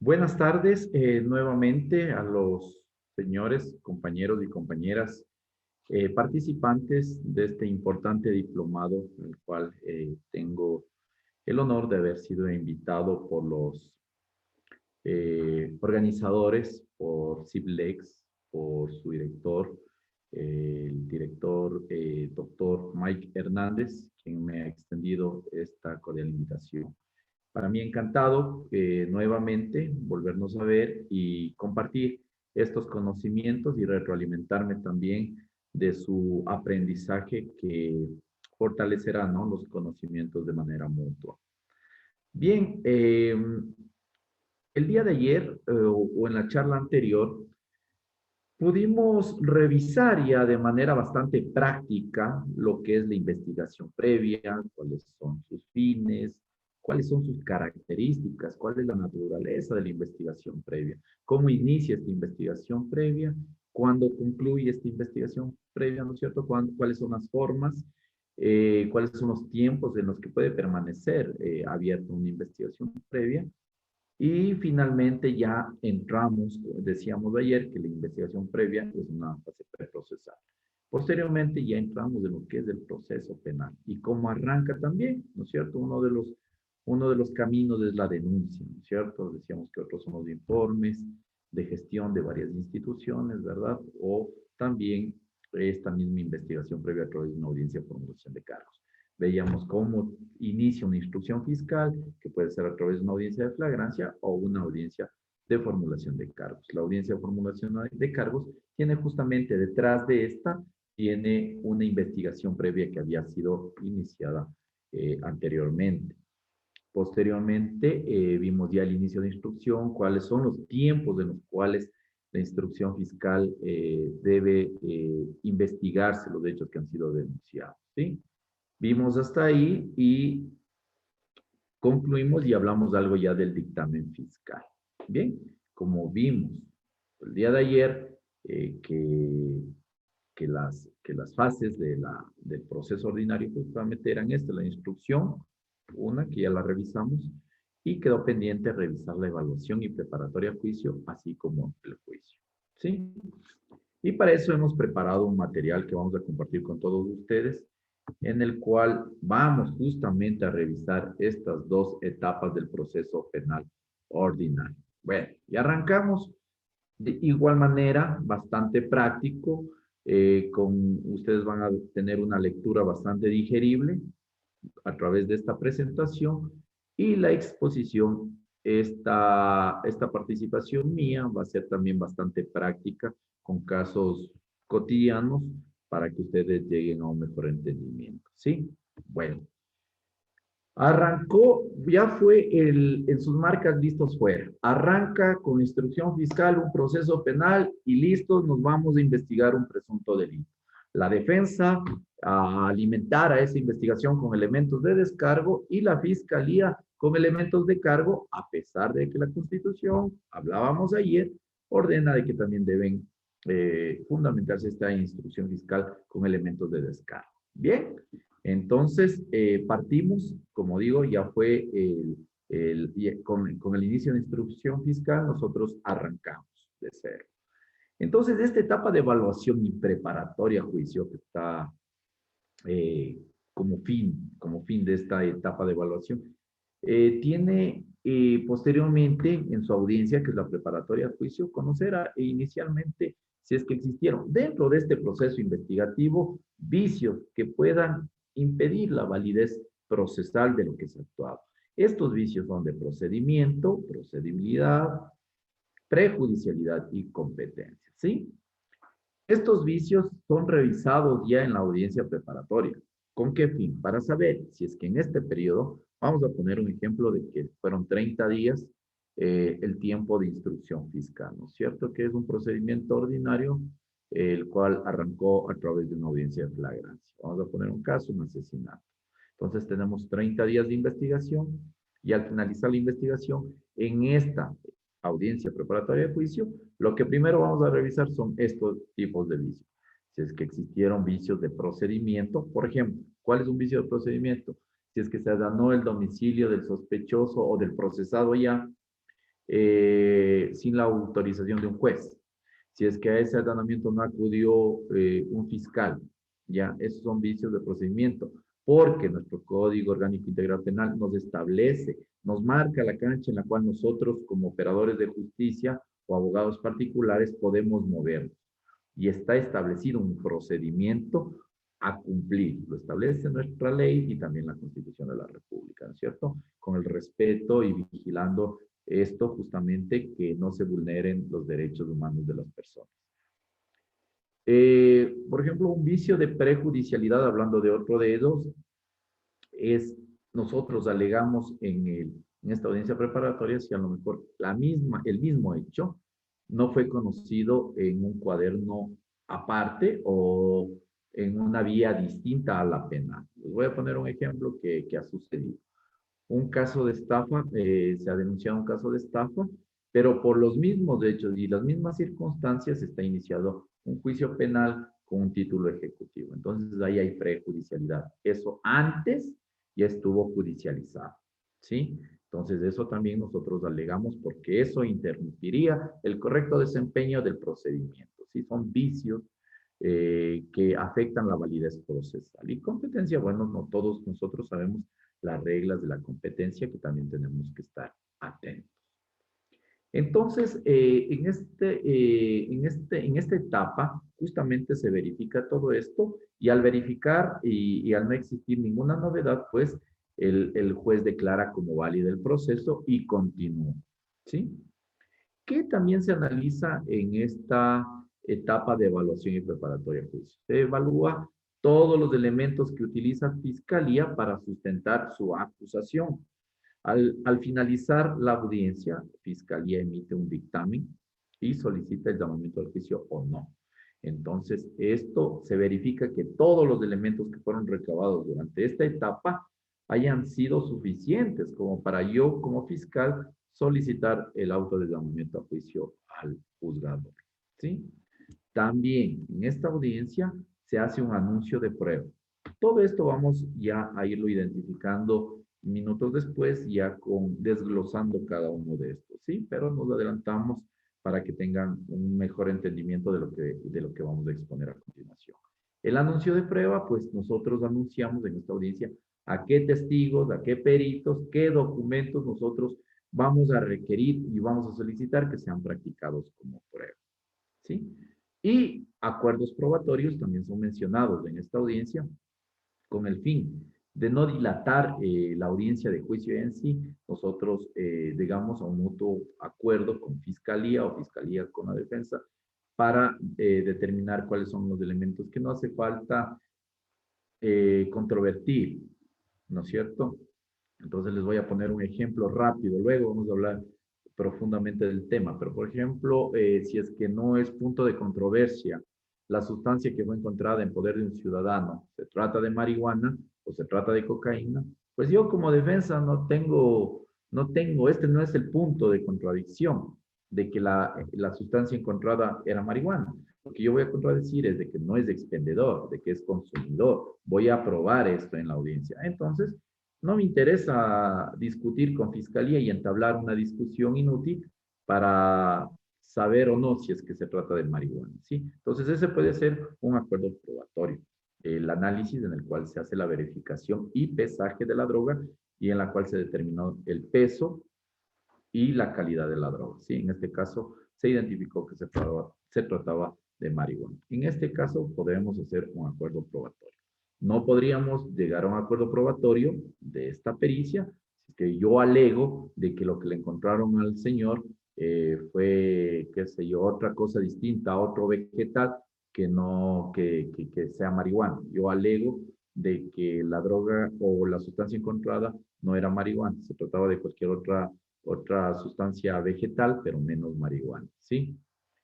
Buenas tardes nuevamente a los señores, compañeros y compañeras participantes de este importante diplomado, en el cual tengo el honor de haber sido invitado por los organizadores, por CIBLEX, por su director, el director doctor Mike Hernández, quien me ha extendido esta cordial invitación. Para mí encantado nuevamente volvernos a ver y compartir estos conocimientos y retroalimentarme también de su aprendizaje que fortalecerá, ¿no?, los conocimientos de manera mutua. Bien, el día de ayer o en la charla anterior pudimos revisar ya de manera bastante práctica lo que es la investigación previa, cuáles son sus fines, cuáles son sus características, cuál es la naturaleza de la investigación previa, cómo inicia esta investigación previa, cuándo concluye esta investigación previa, ¿no es cierto? Cuáles son las formas, cuáles son los tiempos en los que puede permanecer abierta una investigación previa. Y finalmente ya entramos, decíamos ayer, que la investigación previa es una fase preprocesal. Posteriormente ya entramos en lo que es el proceso penal y cómo arranca también, ¿no es cierto? Uno de los caminos es la denuncia, ¿no es cierto? Decíamos que otros son los informes de gestión de varias instituciones, ¿verdad? O también esta misma investigación previa a través de una audiencia de formulación de cargos. Veíamos cómo inicia una instrucción fiscal, que puede ser a través de una audiencia de flagrancia o una audiencia de formulación de cargos. La audiencia de formulación de cargos tiene justamente detrás de esta, tiene una investigación previa que había sido iniciada anteriormente. Posteriormente, vimos ya el inicio de instrucción, cuáles son los tiempos en los cuales la instrucción fiscal debe investigarse los hechos que han sido denunciados, ¿sí? Vimos hasta ahí y concluimos y hablamos algo ya del dictamen fiscal. Bien, como vimos el día de ayer, que las fases del proceso ordinario justamente eran la instrucción, una que ya la revisamos, y quedó pendiente revisar la evaluación y preparatoria a juicio, así como el juicio. ¿Sí? Y para eso hemos preparado un material que vamos a compartir con todos ustedes, en el cual vamos justamente a revisar estas dos etapas del proceso penal ordinario. Bueno, y arrancamos de igual manera, bastante práctico, ustedes van a tener una lectura bastante digerible a través de esta presentación y la exposición, esta participación mía va a ser también bastante práctica con casos cotidianos para que ustedes lleguen a un mejor entendimiento, ¿sí? Bueno, arrancó, ya fue en sus marcas listos fuera. Arranca con instrucción fiscal un proceso penal y listos, nos vamos a investigar un presunto delito. La defensa a alimentar a esa investigación con elementos de descargo y la fiscalía con elementos de cargo, a pesar de que la Constitución, hablábamos ayer, ordena de que también deben fundamentarse esta instrucción fiscal con elementos de descargo. Bien, entonces, partimos, como digo, ya fue con el inicio de instrucción fiscal, nosotros arrancamos de cero. Entonces, esta etapa de evaluación y preparatoria a juicio, que está eh, como fin de esta etapa de evaluación, tiene posteriormente en su audiencia, que es la preparatoria a juicio, conocer inicialmente si es que existieron dentro de este proceso investigativo vicios que puedan impedir la validez procesal de lo que se ha actuado. Estos vicios son de procedimiento, procedibilidad, prejudicialidad y competencia, ¿sí? Estos vicios son revisados ya en la audiencia preparatoria. ¿Con qué fin? Para saber si es que en este periodo, vamos a poner un ejemplo de que fueron 30 días el tiempo de instrucción fiscal, ¿no es cierto? Que es un procedimiento ordinario, el cual arrancó a través de una audiencia de flagrancia. Vamos a poner un caso, un asesinato. Entonces tenemos 30 días de investigación y al finalizar la investigación, en esta audiencia preparatoria de juicio, lo que primero vamos a revisar son estos tipos de vicios. Si es que existieron vicios de procedimiento, por ejemplo, ¿cuál es un vicio de procedimiento? Si es que se allanó el domicilio del sospechoso o del procesado ya, sin la autorización de un juez. Si es que a ese allanamiento no acudió un fiscal, ya, esos son vicios de procedimiento, porque nuestro Código Orgánico Integral Penal nos establece, nos marca la cancha en la cual nosotros, como operadores de justicia o abogados particulares, podemos movernos. Y está establecido un procedimiento a cumplir. Lo establece nuestra ley y también la Constitución de la República, ¿no es cierto? Con el respeto y vigilando esto justamente que no se vulneren los derechos humanos de las personas. Por ejemplo, un vicio de prejudicialidad, hablando de otro de ellos, es nosotros alegamos en esta audiencia preparatoria si a lo mejor el mismo hecho no fue conocido en un cuaderno aparte o en una vía distinta a la penal. Les voy a poner un ejemplo que ha sucedido. Un caso de estafa, se ha denunciado un caso de estafa, pero por los mismos hechos y las mismas circunstancias está iniciado un juicio penal con un título ejecutivo. Entonces ahí hay prejudicialidad. Eso antes ya estuvo judicializado, ¿sí? Entonces eso también nosotros alegamos porque eso interrumpiría el correcto desempeño del procedimiento, ¿sí? Son vicios que afectan la validez procesal. Y competencia, bueno, no todos nosotros sabemos las reglas de la competencia que también tenemos que estar atentos. Entonces, en esta etapa, justamente se verifica todo esto y al verificar y al no existir ninguna novedad, pues el juez declara como válido el proceso y continúa, ¿sí? ¿Qué también se analiza en esta etapa de evaluación y preparatoria de juicio? Se evalúa todos los elementos que utiliza Fiscalía para sustentar su acusación. Al finalizar la audiencia, Fiscalía emite un dictamen y solicita el llamamiento al juicio o no. Entonces, esto se verifica que todos los elementos que fueron recabados durante esta etapa hayan sido suficientes como para yo, como fiscal, solicitar el auto de llamamiento a juicio al juzgador. ¿Sí? También en esta audiencia se hace un anuncio de prueba. Todo esto vamos ya a irlo identificando minutos después, ya desglosando cada uno de estos, ¿sí? Pero nos adelantamos para que tengan un mejor entendimiento de lo que vamos a exponer a continuación. El anuncio de prueba, pues nosotros anunciamos en esta audiencia a qué testigos, a qué peritos, qué documentos nosotros vamos a requerir y vamos a solicitar que sean practicados como prueba, ¿sí? Y acuerdos probatorios también son mencionados en esta audiencia con el fin de no dilatar la audiencia de juicio en sí. Nosotros llegamos a un mutuo acuerdo con Fiscalía o Fiscalía con la defensa para determinar cuáles son los elementos que no hace falta controvertir, ¿no es cierto? Entonces les voy a poner un ejemplo rápido, luego vamos a hablar profundamente del tema, pero por ejemplo, si es que no es punto de controversia la sustancia que fue encontrada en poder de un ciudadano, se trata de marihuana o se trata de cocaína, pues yo como defensa este no es el punto de contradicción de que la sustancia encontrada era marihuana. Lo que yo voy a contradecir es de que no es expendedor, de que es consumidor. Voy a probar esto en la audiencia. Entonces, no me interesa discutir con fiscalía y entablar una discusión inútil para saber o no si es que se trata de marihuana, ¿sí? Entonces, ese puede ser un acuerdo probatorio. El análisis en el cual se hace la verificación y pesaje de la droga y en la cual se determinó el peso y la calidad de la droga, ¿sí? En este caso, se identificó que se trataba de marihuana. En este caso, podremos hacer un acuerdo probatorio. No podríamos llegar a un acuerdo probatorio de esta pericia, si que yo alego de que lo que le encontraron al señor fue, qué sé yo, otra cosa distinta, a otro vegetal que no, que sea marihuana. Yo alego de que la droga o la sustancia encontrada no era marihuana, se trataba de cualquier otra sustancia vegetal, pero menos marihuana, ¿sí?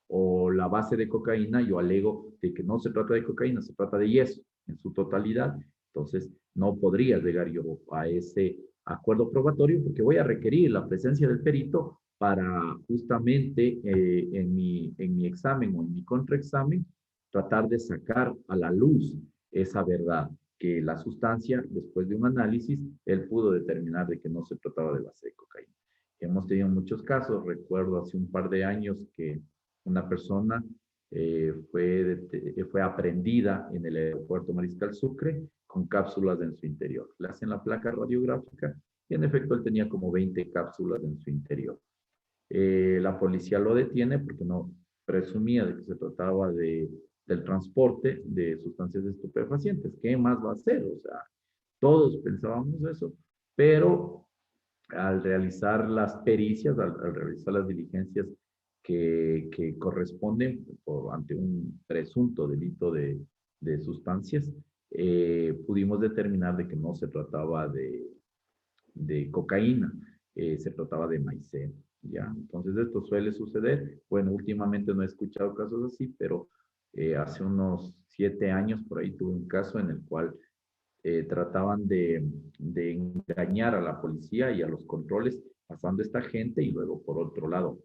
O la base de cocaína, yo alego de que no se trata de cocaína, se trata de yeso en su totalidad. Entonces, no podría llegar yo a ese acuerdo probatorio porque voy a requerir la presencia del perito para justamente en mi examen o en mi contraexamen tratar de sacar a la luz esa verdad, que la sustancia, después de un análisis, él pudo determinar de que no se trataba de base de cocaína. Hemos tenido muchos casos. Recuerdo hace un par de años que una persona fue aprehendida en el aeropuerto Mariscal Sucre con cápsulas en su interior. Le hacen la placa radiográfica y en efecto él tenía como 20 cápsulas en su interior. La policía lo detiene porque no presumía de que se trataba del transporte de sustancias estupefacientes. ¿Qué más va a hacer? O sea, todos pensábamos eso, pero al realizar las pericias, al realizar las diligencias que corresponden ante un presunto delito de sustancias, pudimos determinar de que no se trataba de cocaína, se trataba de maicena. ¿Ya? Entonces esto suele suceder. Bueno, últimamente no he escuchado casos así, pero hace unos 7 años por ahí tuve un caso en el cual trataban de engañar a la policía y a los controles pasando esta gente y luego por otro lado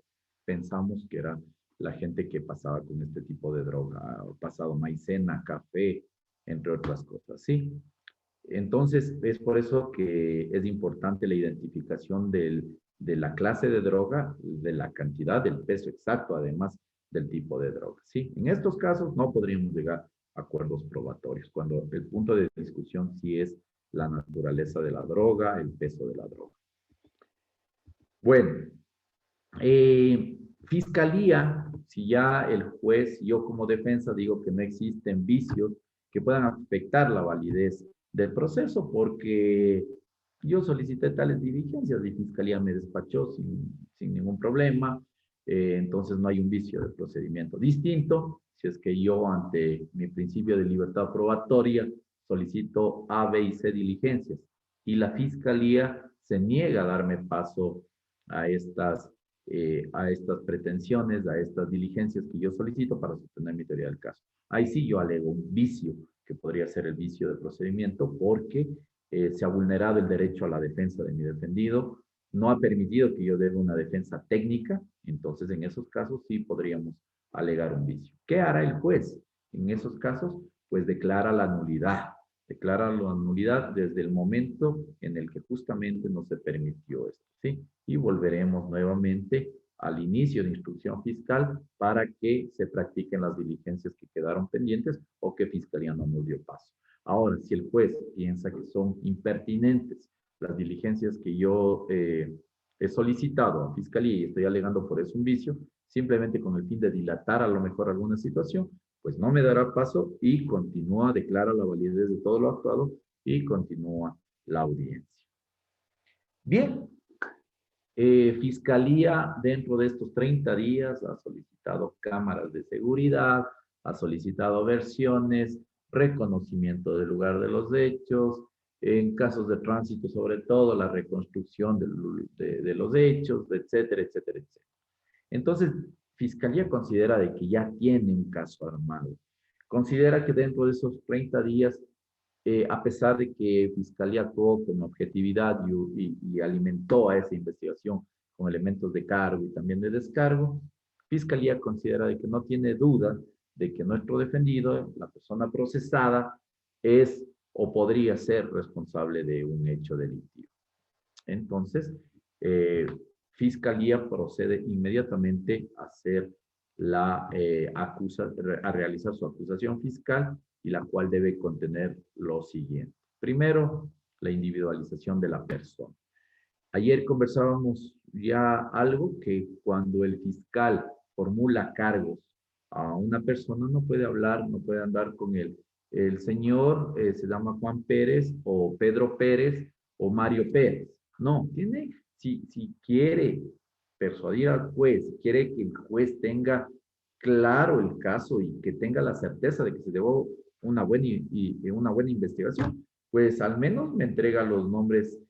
pensamos que era la gente que pasaba con este tipo de droga, pasado maicena, café, entre otras cosas, ¿sí? Entonces, es por eso que es importante la identificación de la clase de droga, de la cantidad, del peso exacto, además del tipo de droga. ¿Sí? En estos casos no podríamos llegar a acuerdos probatorios, cuando el punto de discusión sí es la naturaleza de la droga, el peso de la droga. Bueno, fiscalía, si ya el juez, yo como defensa digo que no existen vicios que puedan afectar la validez del proceso, porque yo solicité tales diligencias y fiscalía me despachó sin ningún problema, entonces no hay un vicio de procedimiento distinto. Si es que yo ante mi principio de libertad probatoria solicito A, B y C diligencias y la fiscalía se niega a darme paso a estas pretensiones, a estas diligencias que yo solicito para sostener mi teoría del caso. Ahí sí yo alego un vicio, que podría ser el vicio de procedimiento, porque se ha vulnerado el derecho a la defensa de mi defendido, no ha permitido que yo dé una defensa técnica, entonces en esos casos sí podríamos alegar un vicio. ¿Qué hará el juez? En esos casos, pues declara la nulidad. Declara la nulidad desde el momento en el que justamente no se permitió esto, ¿sí? Y volveremos nuevamente al inicio de instrucción fiscal para que se practiquen las diligencias que quedaron pendientes o que Fiscalía no nos dio paso. Ahora, si el juez piensa que son impertinentes las diligencias que yo he solicitado a Fiscalía y estoy alegando por eso un vicio, simplemente con el fin de dilatar a lo mejor alguna situación, pues no me dará paso y continúa, declara la validez de todo lo actuado y continúa la audiencia. Bien, Fiscalía dentro de estos 30 días ha solicitado cámaras de seguridad, ha solicitado versiones, reconocimiento del lugar de los hechos, en casos de tránsito sobre todo la reconstrucción de los hechos, etcétera, etcétera, etcétera. Entonces, Fiscalía considera de que ya tiene un caso armado. Considera que dentro de esos 30 días a pesar de que Fiscalía actuó con objetividad y alimentó a esa investigación con elementos de cargo y también de descargo, Fiscalía considera de que no tiene duda de que nuestro defendido, la persona procesada, es o podría ser responsable de un hecho delictivo. Entonces, Fiscalía procede inmediatamente a hacer a realizar su acusación fiscal y la cual debe contener lo siguiente. Primero, la individualización de la persona. Ayer conversábamos ya algo que cuando el fiscal formula cargos a una persona no puede hablar, no puede andar con él. El señor se llama Juan Pérez o Pedro Pérez o Mario Pérez. No, si quiere persuadir al juez, si quiere que el juez tenga claro el caso y que tenga la certeza de que se llevó una buena investigación, pues al menos me entrega los nombres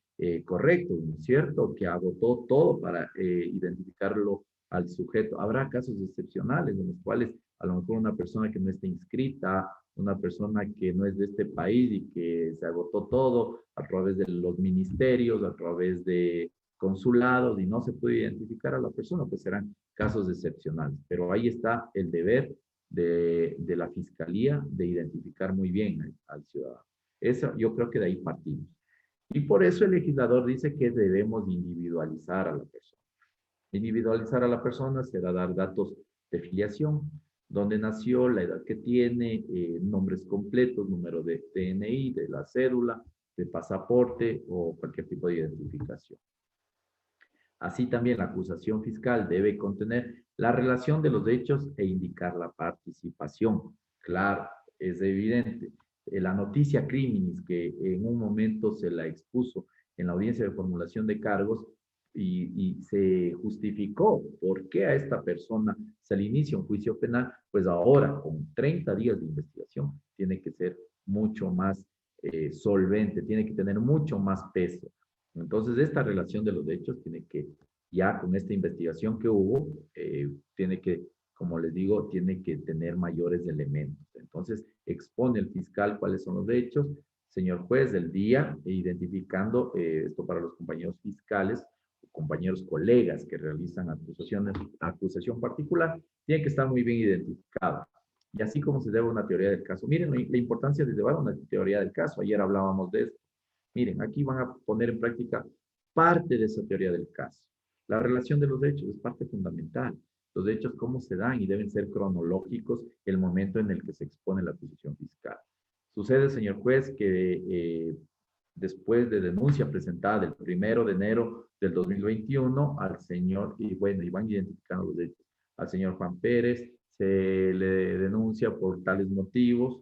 correctos, ¿no es cierto? Que agotó todo para identificarlo al sujeto. Habrá casos excepcionales en los cuales a lo mejor una persona que no esté inscrita, una persona que no es de este país y que se agotó todo a través de los ministerios, a través de consulados y no se puede identificar a la persona, pues serán casos excepcionales. Pero ahí está el deber de la fiscalía de identificar muy bien al ciudadano. Eso, yo creo que de ahí partimos. Y por eso el legislador dice que debemos individualizar a la persona. Individualizar a la persona será dar datos de filiación, dónde nació, la edad que tiene, nombres completos, número de DNI, de la cédula, de pasaporte o cualquier tipo de identificación. Así también la acusación fiscal debe contener la relación de los hechos e indicar la participación. Claro, es evidente. La noticia criminis que en un momento se la expuso en la audiencia de formulación de cargos y se justificó por qué a esta persona se le inicia un juicio penal, pues ahora con 30 días de investigación tiene que ser mucho más solvente, tiene que tener mucho más peso. Entonces, esta relación de los hechos tiene que, ya con esta investigación que hubo, tiene que, como les digo, tiene que tener mayores elementos. Entonces, expone el fiscal cuáles son los hechos, señor juez, del día, identificando esto para los compañeros fiscales, compañeros colegas que realizan acusación particular, tiene que estar muy bien identificado. Y así como se debe una teoría del caso. Miren la importancia de llevar una teoría del caso. Ayer hablábamos de esto. Miren, aquí van a poner en práctica parte de esa teoría del caso. La relación de los hechos es parte fundamental. Los hechos, cómo se dan y deben ser cronológicos el momento en el que se expone la acusación fiscal. Sucede, señor juez, que después de denuncia presentada el 1 de enero del 2021 al señor, y bueno, y van identificando los hechos, al señor Juan Pérez se le denuncia por tales motivos,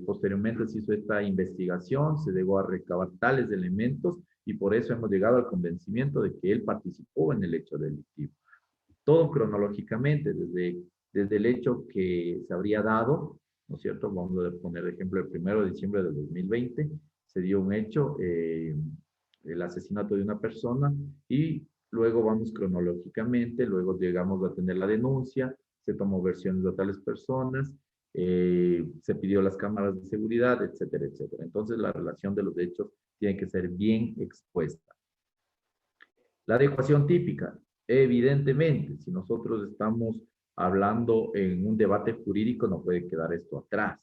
posteriormente se hizo esta investigación, se llegó a recabar tales elementos y por eso hemos llegado al convencimiento de que él participó en el hecho delictivo. Todo cronológicamente, desde el hecho que se habría dado, ¿no es cierto? Vamos a poner el ejemplo, el 1 de diciembre del 2020 se dio un hecho, el asesinato de una persona y luego vamos cronológicamente, luego llegamos a tener la denuncia, se tomó versiones de tales personas, se pidió las cámaras de seguridad, etcétera, etcétera. Entonces la relación de los hechos tiene que ser bien expuesta. La adecuación típica, evidentemente, si nosotros estamos hablando en un debate jurídico, no puede quedar esto atrás.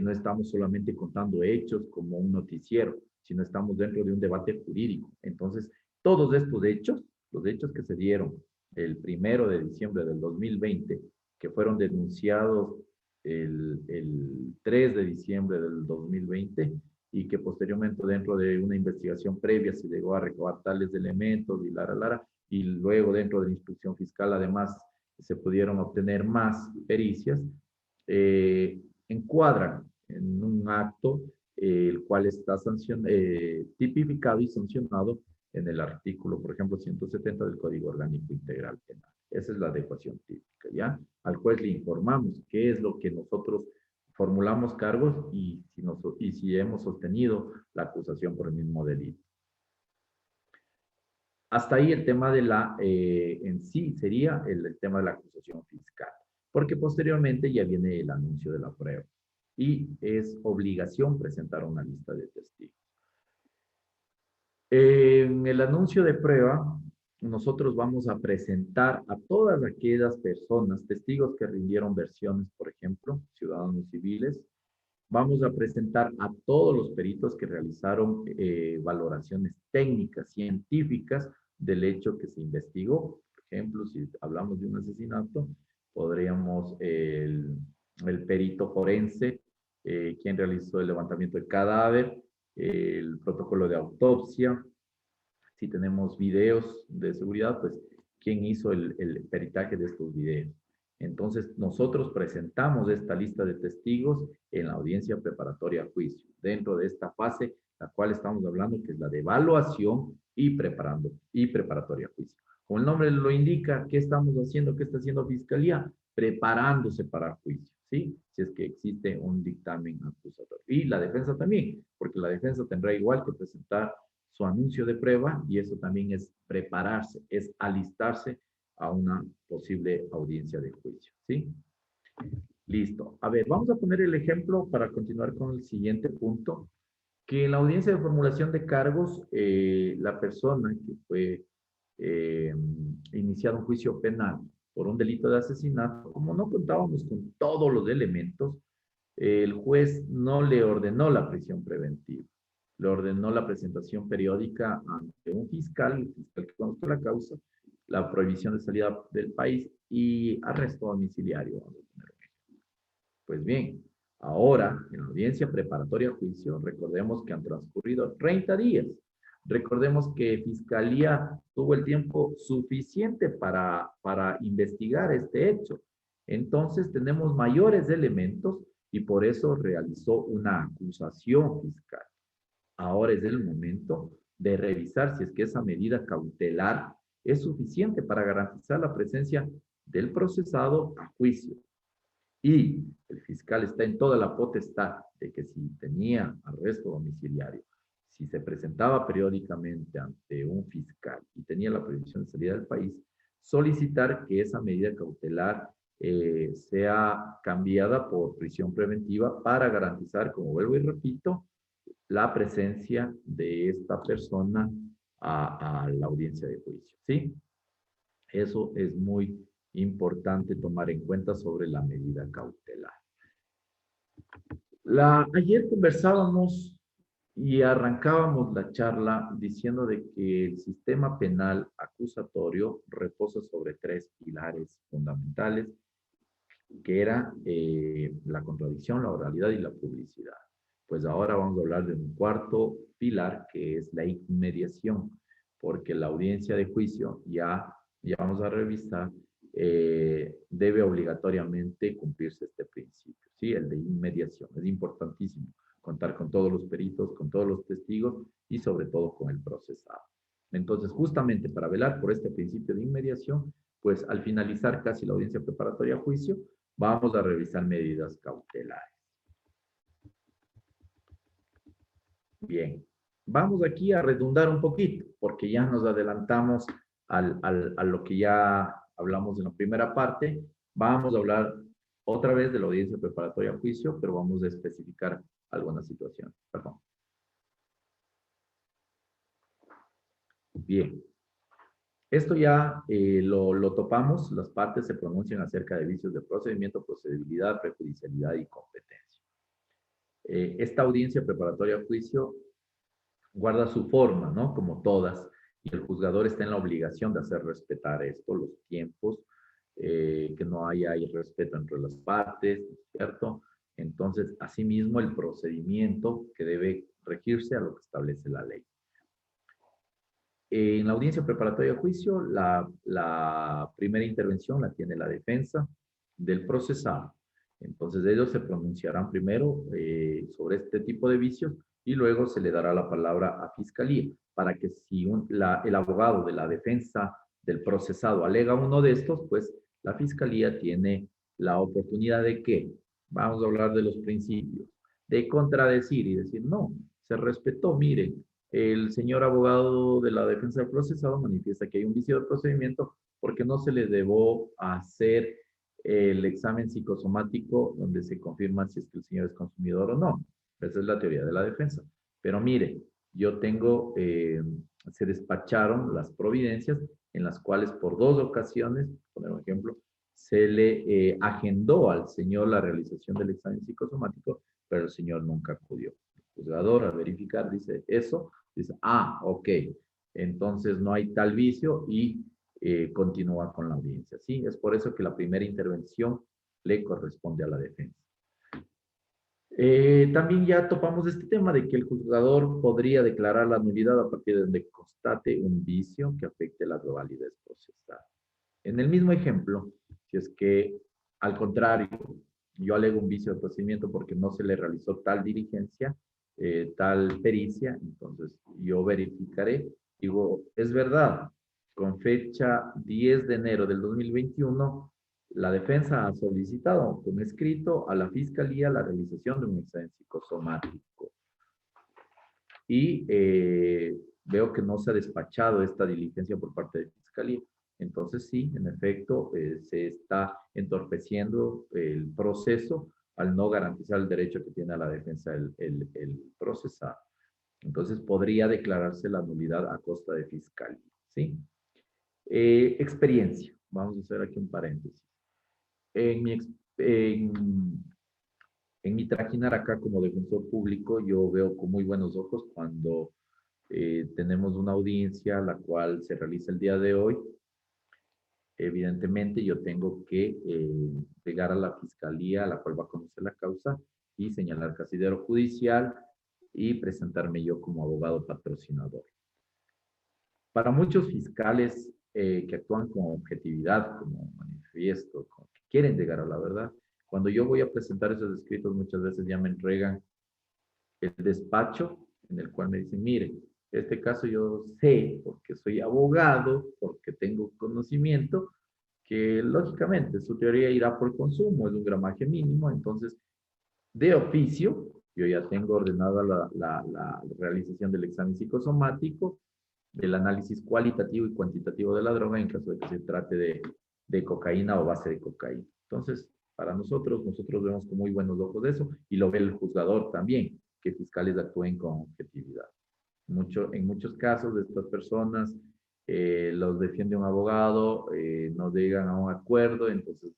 No estamos solamente contando hechos como un noticiero, sino estamos dentro de un debate jurídico. Entonces, todos estos hechos, los hechos que se dieron el 1 de diciembre del 2020, que fueron denunciados el 3 de diciembre del 2020, y que posteriormente dentro de una investigación previa se llegó a recabar tales elementos y luego dentro de la instrucción fiscal además se pudieron obtener más pericias, encuadran en un acto el cual está tipificado y sancionado en el artículo, por ejemplo, 170 del Código Orgánico Integral Penal. Esa es la adecuación típica, ¿ya? Al juez le informamos qué es lo que nosotros formulamos cargos y si hemos sostenido la acusación por el mismo delito. Hasta ahí el tema de en sí sería el tema de la acusación fiscal, porque posteriormente ya viene el anuncio de la prueba y es obligación presentar una lista de testigos. En el anuncio de prueba, nosotros vamos a presentar a todas aquellas personas, testigos que rindieron versiones, por ejemplo, ciudadanos civiles. Vamos a presentar a todos los peritos que realizaron valoraciones técnicas, científicas del hecho que se investigó. Por ejemplo, si hablamos de un asesinato, podríamos el perito forense, quien realizó el levantamiento del cadáver, el protocolo de autopsia. Si tenemos videos de seguridad, pues, ¿quién hizo el peritaje de estos videos? Entonces, nosotros presentamos esta lista de testigos en la audiencia preparatoria a juicio, dentro de esta fase, la cual estamos hablando, que es la de evaluación y preparatoria a juicio. Como el nombre lo indica, ¿qué estamos haciendo? ¿Qué está haciendo Fiscalía? Preparándose para juicio, ¿sí? Si es que existe un dictamen acusatorio. Y la defensa también, porque la defensa tendrá igual que presentar su anuncio de prueba y eso también es prepararse, es alistarse a una posible audiencia de juicio, ¿sí? Listo. A ver, vamos a poner el ejemplo para continuar con el siguiente punto, que en la audiencia de formulación de cargos, la persona que fue iniciado un juicio penal por un delito de asesinato, como no contábamos con todos los elementos, el juez no le ordenó la prisión preventiva, le ordenó la presentación periódica ante un fiscal, el fiscal conozco la causa, la prohibición de salida del país y arresto domiciliario. Pues bien, ahora, en la audiencia preparatoria a juicio, recordemos que han transcurrido 30 días. Recordemos que Fiscalía tuvo el tiempo suficiente para investigar este hecho. Entonces, tenemos mayores elementos y por eso realizó una acusación fiscal. Ahora es el momento de revisar si es que esa medida cautelar es suficiente para garantizar la presencia del procesado a juicio. Y el fiscal está en toda la potestad de que si tenía arresto domiciliario, si se presentaba periódicamente ante un fiscal y tenía la prohibición de salida del país, solicitar que esa medida cautelar sea cambiada por prisión preventiva para garantizar, como vuelvo y repito, la presencia de esta persona a la audiencia de juicio. ¿Sí? Eso es muy importante tomar en cuenta sobre la medida cautelar. Ayer conversábamos y arrancábamos la charla diciendo de que el sistema penal acusatorio reposa sobre tres pilares fundamentales, que era la contradicción, la oralidad y la publicidad. Pues ahora vamos a hablar de un cuarto pilar, que es la inmediación, porque la audiencia de juicio ya vamos a revisar, debe obligatoriamente cumplirse este principio, ¿sí? El de inmediación. Es importantísimo contar con todos los peritos, con todos los testigos y sobre todo con el procesado. Entonces, justamente para velar por este principio de inmediación, pues al finalizar casi la audiencia preparatoria a juicio, vamos a revisar medidas cautelares. Bien, vamos aquí a redundar un poquito, porque ya nos adelantamos a lo que ya hablamos en la primera parte. Vamos a hablar otra vez de la audiencia preparatoria a juicio, pero vamos a especificar algunas situaciones. Perdón. Bien. Esto ya lo topamos, las partes se pronuncian acerca de vicios de procedimiento, procedibilidad, prejudicialidad y competencia. Esta audiencia preparatoria a juicio guarda su forma, ¿no? Como todas, y el juzgador está en la obligación de hacer respetar esto, los tiempos, que no haya irrespeto entre las partes, ¿cierto? Entonces, asimismo, el procedimiento que debe regirse a lo que establece la ley. En la audiencia preparatoria a juicio, la primera intervención la tiene la defensa del procesado. Entonces, ellos se pronunciarán primero sobre este tipo de vicios y luego se le dará la palabra a fiscalía para que si el abogado de la defensa del procesado alega uno de estos, pues la fiscalía tiene la oportunidad de que, vamos a hablar de los principios, de contradecir y decir, no, se respetó, miren, el señor abogado de la defensa del procesado manifiesta que hay un vicio de procedimiento porque no se le debo hacer el examen psicosomático donde se confirma si es que el señor es consumidor o no. Esa es la teoría de la defensa. Pero mire, yo tengo, se despacharon las providencias en las cuales por dos ocasiones, por un ejemplo, se le agendó al señor la realización del examen psicosomático, pero el señor nunca acudió. El juzgador al verificar dice eso, dice, ok, entonces no hay tal vicio y continúa con la audiencia. ¿Sí? Es por eso que la primera intervención le corresponde a la defensa. También ya topamos este tema de que el juzgador podría declarar la nulidad a partir de donde constate un vicio que afecte la validez procesal. En el mismo ejemplo, si es que al contrario, yo alego un vicio de procedimiento porque no se le realizó tal diligencia, tal pericia, entonces yo verificaré, digo, es verdad, con fecha 10 de enero del 2021, la defensa ha solicitado con escrito a la Fiscalía la realización de un examen psicosomático. Y veo que no se ha despachado esta diligencia por parte de Fiscalía. Entonces sí, en efecto, se está entorpeciendo el proceso al no garantizar el derecho que tiene a la defensa el procesado. Entonces podría declararse la nulidad a costa de Fiscalía. ¿Sí? Experiencia. Vamos a hacer aquí un paréntesis. En mi trajinar acá como defensor público, yo veo con muy buenos ojos cuando Tenemos una audiencia la cual se realiza el día de hoy. Evidentemente yo tengo que llegar a la fiscalía, a la cual va a conocer la causa, y señalar casidero judicial y presentarme yo como abogado patrocinador. Para muchos fiscales que actúan con objetividad, como manifiesto, que quieren llegar a la verdad, cuando yo voy a presentar esos escritos, muchas veces ya me entregan el despacho en el cual me dicen, mire, este caso yo sé, porque soy abogado, porque tengo conocimiento, que lógicamente su teoría irá por consumo, es un gramaje mínimo, entonces de oficio, yo ya tengo ordenada la realización del examen psicosomático, del análisis cualitativo y cuantitativo de la droga en caso de que se trate de cocaína o base de cocaína. Entonces, para nosotros vemos con muy buenos ojos eso y lo ve el juzgador también, que fiscales actúen con objetividad. En muchos casos de estas personas los defiende un abogado, no llegan a un acuerdo, entonces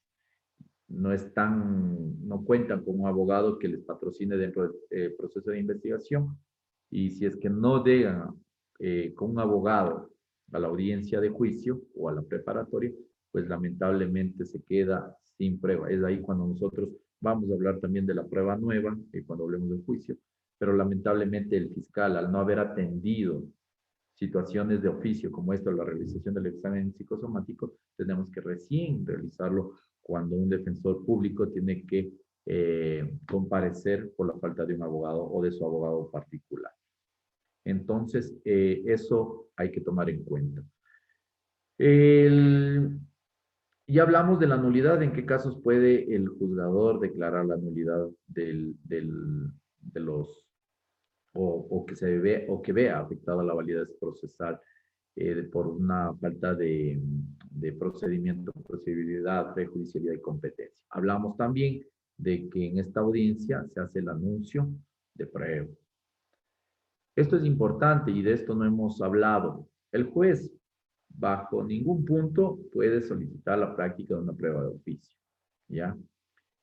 no cuentan con un abogado que les patrocine dentro del proceso de investigación. Y si es que no llegan con un abogado a la audiencia de juicio o a la preparatoria, pues lamentablemente se queda sin prueba. Es ahí cuando nosotros vamos a hablar también de la prueba nueva, cuando hablemos del juicio, pero lamentablemente el fiscal, al no haber atendido situaciones de oficio como esto, la realización del examen psicosomático, tenemos que recién realizarlo cuando un defensor público tiene que comparecer por la falta de un abogado o de su abogado particular. Entonces, eso hay que tomar en cuenta. Ya hablamos de la nulidad, en qué casos puede el juzgador declarar la nulidad de los, o que vea afectada la validez procesal por una falta de procedimiento, procedibilidad, prejudicialidad y competencia. Hablamos también de que en esta audiencia se hace el anuncio de prueba. Esto es importante y de esto no hemos hablado. El juez, bajo ningún punto, puede solicitar la práctica de una prueba de oficio, ¿ya?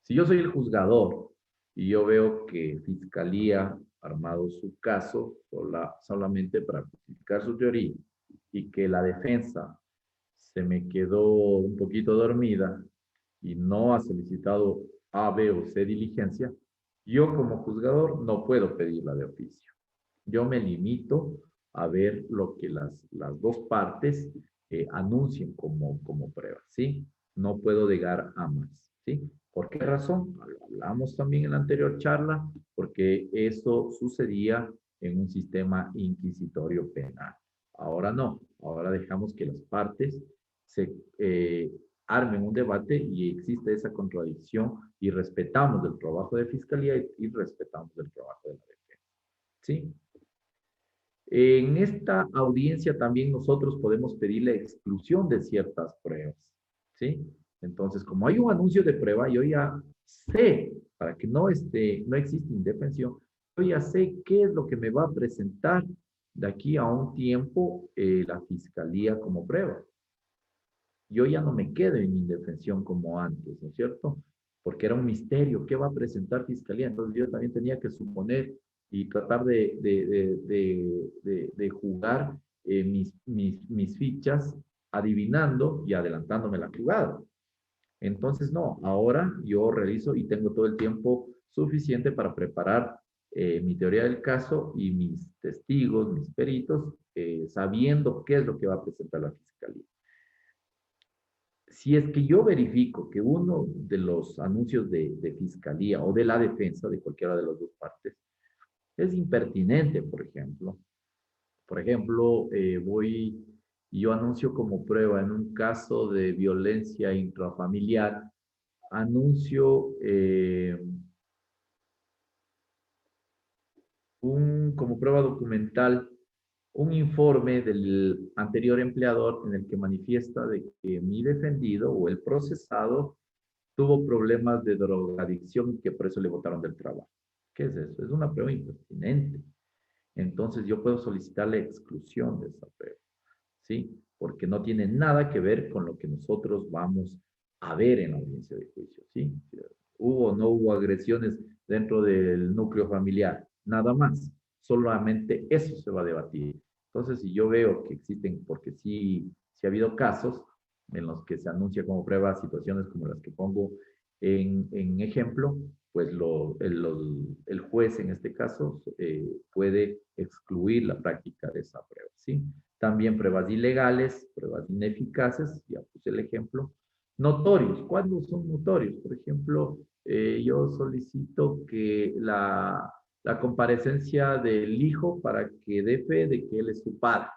Si yo soy el juzgador y yo veo que Fiscalía ha armado su caso solamente para justificar su teoría y que la defensa se me quedó un poquito dormida y no ha solicitado A, B o C diligencia, yo como juzgador no puedo pedirla de oficio. Yo me limito a ver lo que las dos partes anuncien como prueba, ¿sí? No puedo llegar a más, ¿sí? ¿Por qué razón? Lo hablamos también en la anterior charla, porque eso sucedía en un sistema inquisitorio penal. Ahora no, ahora dejamos que las partes se armen un debate y existe esa contradicción y respetamos el trabajo de fiscalía y respetamos el trabajo de la defensa, ¿sí? En esta audiencia también nosotros podemos pedir la exclusión de ciertas pruebas, ¿sí? Entonces, como hay un anuncio de prueba, yo ya sé, para que no exista indefensión, yo ya sé qué es lo que me va a presentar de aquí a un tiempo la fiscalía como prueba. Yo ya no me quedo en indefensión como antes, ¿no es cierto? Porque era un misterio, ¿qué va a presentar fiscalía? Entonces yo también tenía que suponer y tratar de jugar mis fichas adivinando y adelantándome la jugada. Entonces, no, ahora yo realizo y tengo todo el tiempo suficiente para preparar mi teoría del caso y mis testigos, mis peritos, sabiendo qué es lo que va a presentar la fiscalía. Si es que yo verifico que uno de los anuncios de fiscalía o de la defensa de cualquiera de las dos partes es impertinente, por ejemplo, yo anuncio como prueba en un caso de violencia intrafamiliar, anuncio como prueba documental un informe del anterior empleador en el que manifiesta de que mi defendido o el procesado tuvo problemas de drogadicción y que por eso le botaron del trabajo. ¿Qué es eso? Es una prueba impertinente. Entonces yo puedo solicitar la exclusión de esa prueba, ¿sí? Porque no tiene nada que ver con lo que nosotros vamos a ver en la audiencia de juicio, ¿sí? ¿Hubo o no hubo agresiones dentro del núcleo familiar? Nada más. solamente eso se va a debatir. Entonces, si yo veo que existen, porque sí ha habido casos en los que se anuncia como prueba situaciones como las que pongo en ejemplo, pues el juez en este caso puede excluir la práctica de esa prueba, ¿sí? También pruebas ilegales, pruebas ineficaces, ya puse el ejemplo. Notorios, ¿cuándo son notorios? Por ejemplo, yo solicito que la comparecencia del hijo para que dé fe de que él es su padre,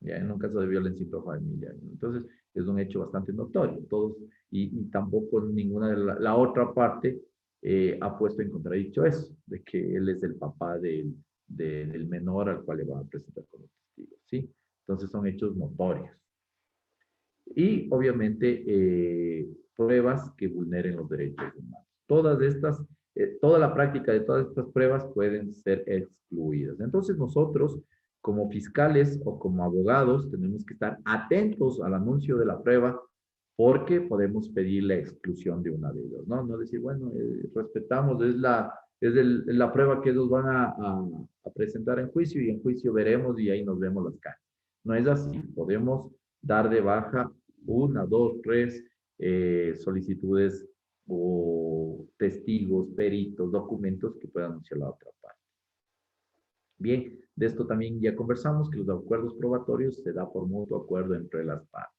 ya en un caso de violencia intrafamiliar. Entonces, es un hecho bastante notorio. Todos, y tampoco ninguna de la otra parte ha puesto en contradicho eso, de que él es el papá del menor al cual le van a presentar como testigo, ¿sí? Entonces, son hechos notorios. Y, obviamente, pruebas que vulneren los derechos humanos. Todas estas, toda la práctica de todas estas pruebas pueden ser excluidas. Entonces, nosotros, como fiscales o como abogados, tenemos que estar atentos al anuncio de la prueba porque podemos pedir la exclusión de una de ellas, ¿no? No decir, bueno, respetamos, la prueba que ellos van a presentar en juicio y en juicio veremos y ahí nos vemos las caras. No es así, podemos dar de baja una, dos, tres solicitudes o testigos, peritos, documentos que puedan anunciar la otra parte. Bien, de esto también ya conversamos, que los acuerdos probatorios se da por mutuo acuerdo entre las partes,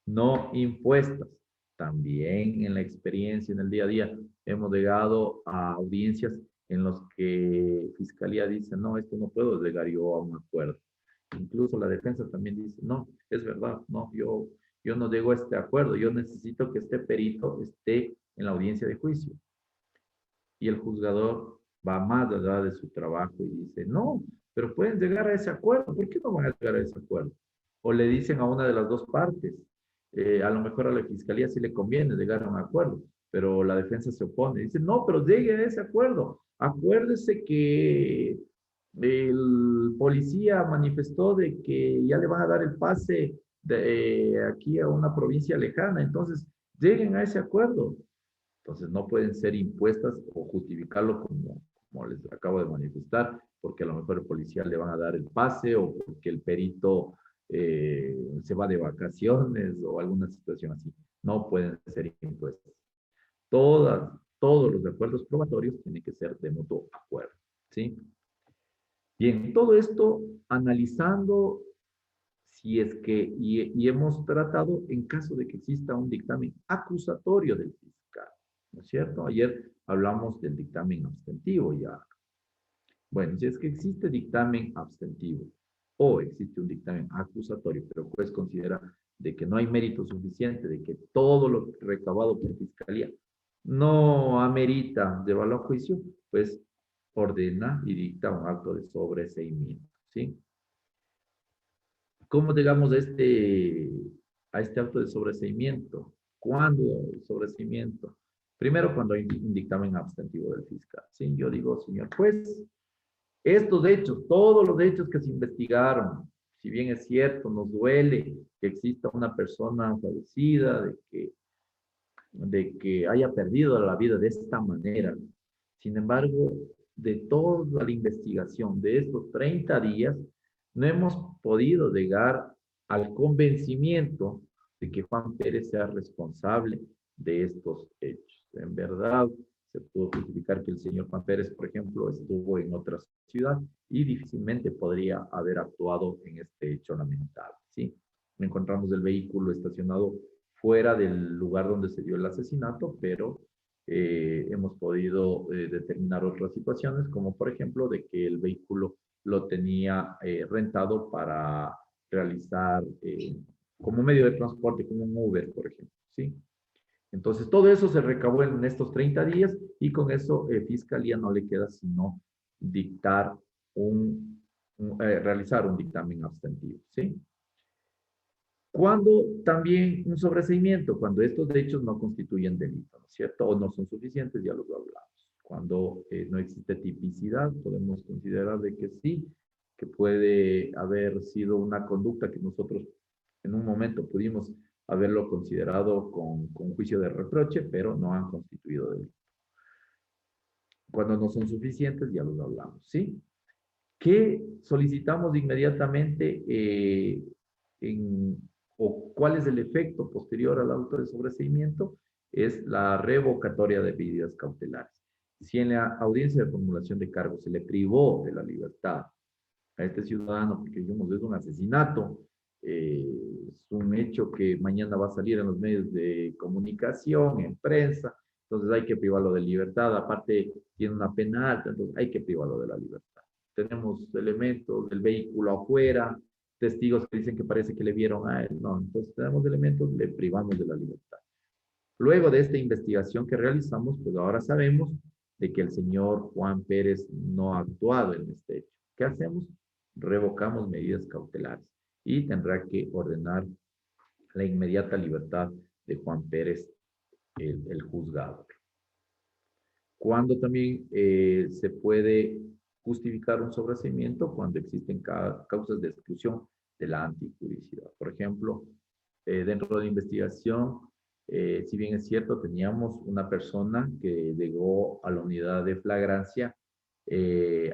no impuestas. También en la experiencia, en el día a día, hemos llegado a audiencias en las que Fiscalía dice, no, esto no puedo llegar yo a un acuerdo. Incluso la defensa también dice, no, es verdad, no, yo no llego a este acuerdo, yo necesito que este perito esté en la audiencia de juicio. Y el juzgador va más allá de su trabajo y dice, no, pero pueden llegar a ese acuerdo, ¿por qué no van a llegar a ese acuerdo? O le dicen a una de las dos partes, a lo mejor a la fiscalía sí le conviene llegar a un acuerdo, pero la defensa se opone, dice, no, pero llegue a ese acuerdo, acuérdese que el policía manifestó de que ya le van a dar el pase de aquí a una provincia lejana, entonces lleguen a ese acuerdo. Entonces no pueden ser impuestas o justificarlo como les acabo de manifestar, porque a lo mejor el policía le van a dar el pase o porque el perito se va de vacaciones o alguna situación así. No pueden ser impuestas. Todos los acuerdos probatorios tienen que ser de mutuo acuerdo, ¿sí? Bien, todo esto analizando si es que, y hemos tratado en caso de que exista un dictamen acusatorio del fiscal, ¿no es cierto? Ayer hablamos del dictamen abstentivo ya. Bueno, si es que existe dictamen abstentivo o existe un dictamen acusatorio, pero el juez considera de que no hay mérito suficiente, de que todo lo recabado por fiscalía no amerita llevarlo a juicio, pues ordena y dicta un acto de sobreseimiento, ¿sí? ¿Cómo llegamos a este acto de sobreseimiento? ¿Cuándo el sobreseimiento? Primero, cuando hay un dictamen abstentivo del fiscal. ¿Sí? Yo digo, señor juez, estos hechos, todos los hechos que se investigaron, si bien es cierto, nos duele que exista una persona fallecida, de que haya perdido la vida de esta manera. Sin embargo, de toda la investigación de estos 30 días, no hemos podido llegar al convencimiento de que Juan Pérez sea responsable de estos hechos. En verdad, se pudo justificar que el señor Juan Pérez, por ejemplo, estuvo en otra ciudad y difícilmente podría haber actuado en este hecho lamentable, ¿sí? Encontramos el vehículo estacionado fuera del lugar donde se dio el asesinato, pero hemos podido determinar otras situaciones, como por ejemplo de que el vehículo lo tenía rentado para realizar como medio de transporte, como un Uber, por ejemplo, ¿sí? Entonces, todo eso se recabó en estos 30 días y con eso Fiscalía no le queda sino dictar realizar un dictamen abstentivo, ¿sí? Cuando también un sobreseimiento, cuando estos hechos no constituyen delito, ¿no es cierto? O no son suficientes, ya los hablamos. Cuando no existe tipicidad, podemos considerar de que sí, que puede haber sido una conducta que nosotros en un momento pudimos haberlo considerado con juicio de reproche, pero no han constituido delito. Cuando no son suficientes, ya los hablamos, ¿sí? ¿Qué solicitamos inmediatamente o cuál es el efecto posterior al auto de sobreseimiento? Es la revocatoria de medidas cautelares. Si en la audiencia de formulación de cargos se le privó de la libertad a este ciudadano, porque digamos es un asesinato, es un hecho que mañana va a salir en los medios de comunicación, en prensa, entonces hay que privarlo de libertad, aparte tiene una pena alta, entonces hay que privarlo de la libertad. Tenemos elementos del vehículo afuera, testigos que dicen que parece que le vieron a él, no, entonces tenemos elementos, le privamos de la libertad. Luego de esta investigación que realizamos, pues ahora sabemos de que el señor Juan Pérez no ha actuado en este hecho. ¿Qué hacemos? Revocamos medidas cautelares y tendrá que ordenar la inmediata libertad de Juan Pérez, el juzgado. Cuando también se puede justificar un sobreseimiento cuando existen causas de exclusión de la antijuricidad. Por ejemplo, dentro de la investigación, si bien es cierto, teníamos una persona que llegó a la unidad de flagrancia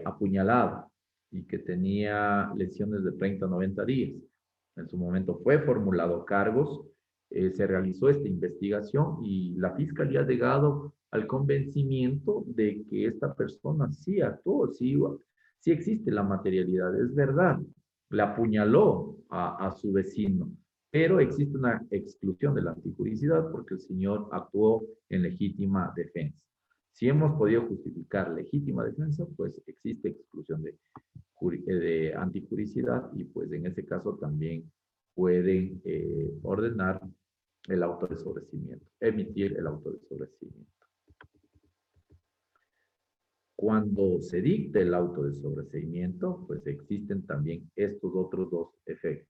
apuñalada y que tenía lesiones de 30 a 90 días. En su momento fue formulado cargos, se realizó esta investigación y la fiscalía ha llegado al convencimiento de que esta persona sí actuó, sí existe la materialidad, es verdad, la apuñaló a su vecino, pero existe una exclusión de la antijuricidad porque el señor actuó en legítima defensa. Si hemos podido justificar legítima defensa, pues existe exclusión de antijuricidad y pues en ese caso también pueden ordenar el auto de sobreseimiento, emitir el auto de sobreseimiento. Cuando se dicte el auto de sobreseimiento, pues existen también estos otros dos efectos.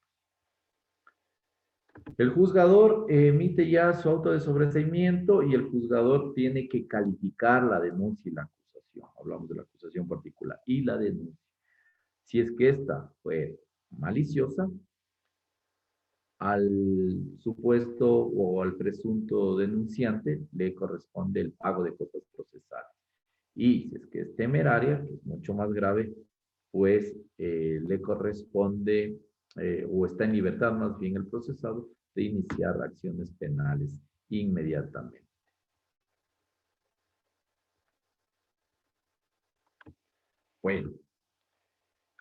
El juzgador emite ya su auto de sobreseimiento y el juzgador tiene que calificar la denuncia y la acusación. Hablamos de la acusación particular y la denuncia. Si es que esta fue maliciosa, al supuesto o al presunto denunciante le corresponde el pago de costas procesales. Y si es que es temeraria, que es mucho más grave, pues le corresponde o está en libertad más bien el procesado de iniciar acciones penales inmediatamente. Bueno,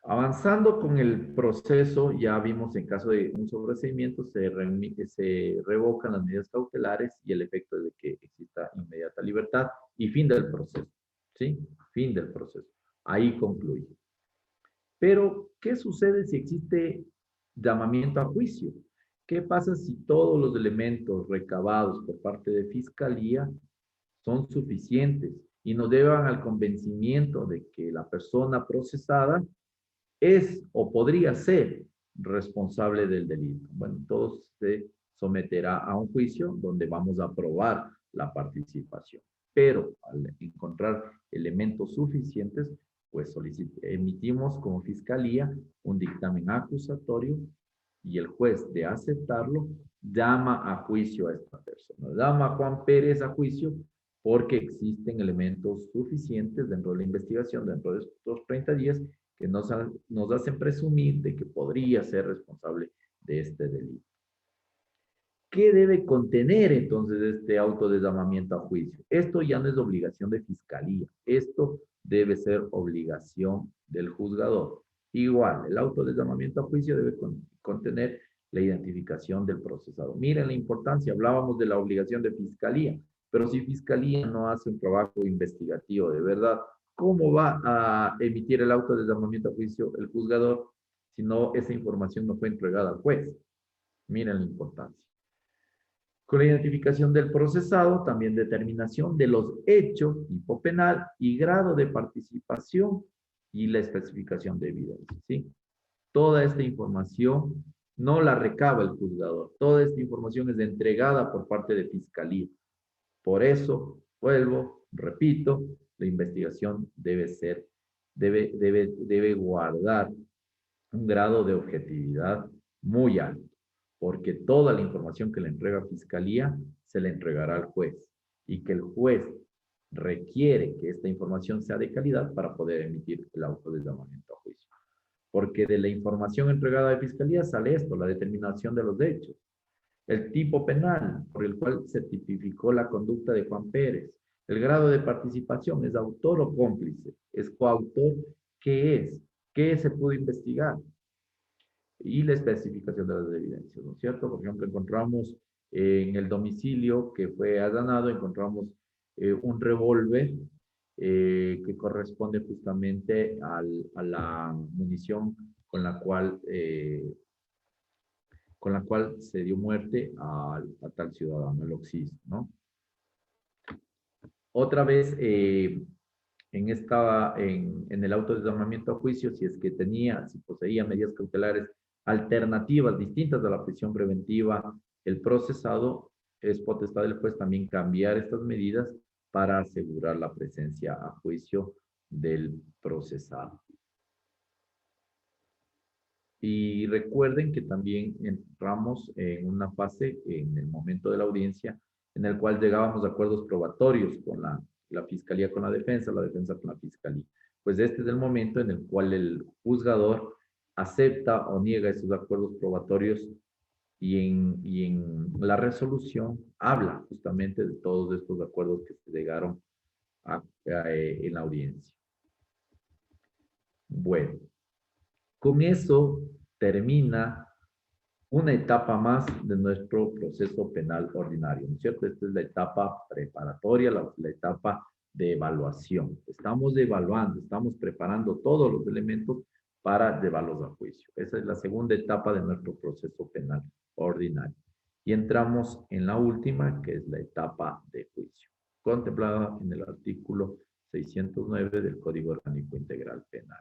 avanzando con el proceso, ya vimos en caso de un sobreseimiento, se revocan las medidas cautelares y el efecto es de que exista inmediata libertad y fin del proceso. ¿Sí? Fin del proceso. Ahí concluye. Pero, ¿qué sucede si existe llamamiento a juicio? ¿Qué pasa si todos los elementos recabados por parte de Fiscalía son suficientes y nos llevan al convencimiento de que la persona procesada es o podría ser responsable del delito? Bueno, todo se someterá a un juicio donde vamos a probar la participación. Pero al encontrar elementos suficientes, pues emitimos como fiscalía un dictamen acusatorio y el juez, de aceptarlo, llama a juicio a esta persona. Llama a Juan Pérez a juicio porque existen elementos suficientes dentro de la investigación, dentro de estos 30 días, que nos hacen presumir de que podría ser responsable de este delito. ¿Qué debe contener entonces este auto de llamamiento a juicio? Esto ya no es obligación de fiscalía, esto debe ser obligación del juzgador. Igual, el auto de llamamiento a juicio debe contener la identificación del procesado. Miren la importancia, hablábamos de la obligación de fiscalía, pero si fiscalía no hace un trabajo investigativo de verdad, ¿cómo va a emitir el auto de llamamiento a juicio el juzgador si no esa información no fue entregada al juez? Miren la importancia. Con la identificación del procesado, también determinación de los hechos, tipo penal y grado de participación y la especificación de evidencia, ¿sí? Toda esta información no la recaba el juzgador. Toda esta información es entregada por parte de Fiscalía. Por eso, vuelvo, repito, la investigación debe guardar un grado de objetividad muy alto, porque toda la información que le entrega Fiscalía se le entregará al juez y que el juez requiere que esta información sea de calidad para poder emitir el auto de llamamiento a juicio. porque de la información entregada de Fiscalía sale esto, la determinación de los hechos. El tipo penal por el cual se tipificó la conducta de Juan Pérez. El grado de participación, ¿es autor o cómplice? ¿Es coautor? ¿Qué es? ¿Qué se pudo investigar? Y la especificación de las evidencias, ¿no es cierto? Por ejemplo, encontramos en el domicilio que fue allanado, encontramos un revólver que corresponde justamente a la munición con la cual se dio muerte a tal ciudadano, el Oxis, ¿no? Otra vez, en el auto de llamamiento a juicio, si poseía medidas cautelares alternativas distintas a la prisión preventiva, el procesado es potestad del juez también cambiar estas medidas para asegurar la presencia a juicio del procesado. Y recuerden que también entramos en una fase, en el momento de la audiencia, en el cual llegábamos a acuerdos probatorios con la fiscalía con la defensa con la fiscalía. Pues este es el momento en el cual el juzgador acepta o niega esos acuerdos probatorios y en la resolución habla justamente de todos estos acuerdos que se llegaron en la audiencia. Bueno, con eso termina una etapa más de nuestro proceso penal ordinario, ¿no es cierto? Esta es la etapa preparatoria, la etapa de evaluación. Estamos evaluando, estamos preparando todos los elementos para llevarlos a juicio. Esa es la segunda etapa de nuestro proceso penal ordinario. Y entramos en la última, que es la etapa de juicio, contemplada en el artículo 609 del Código Orgánico Integral Penal.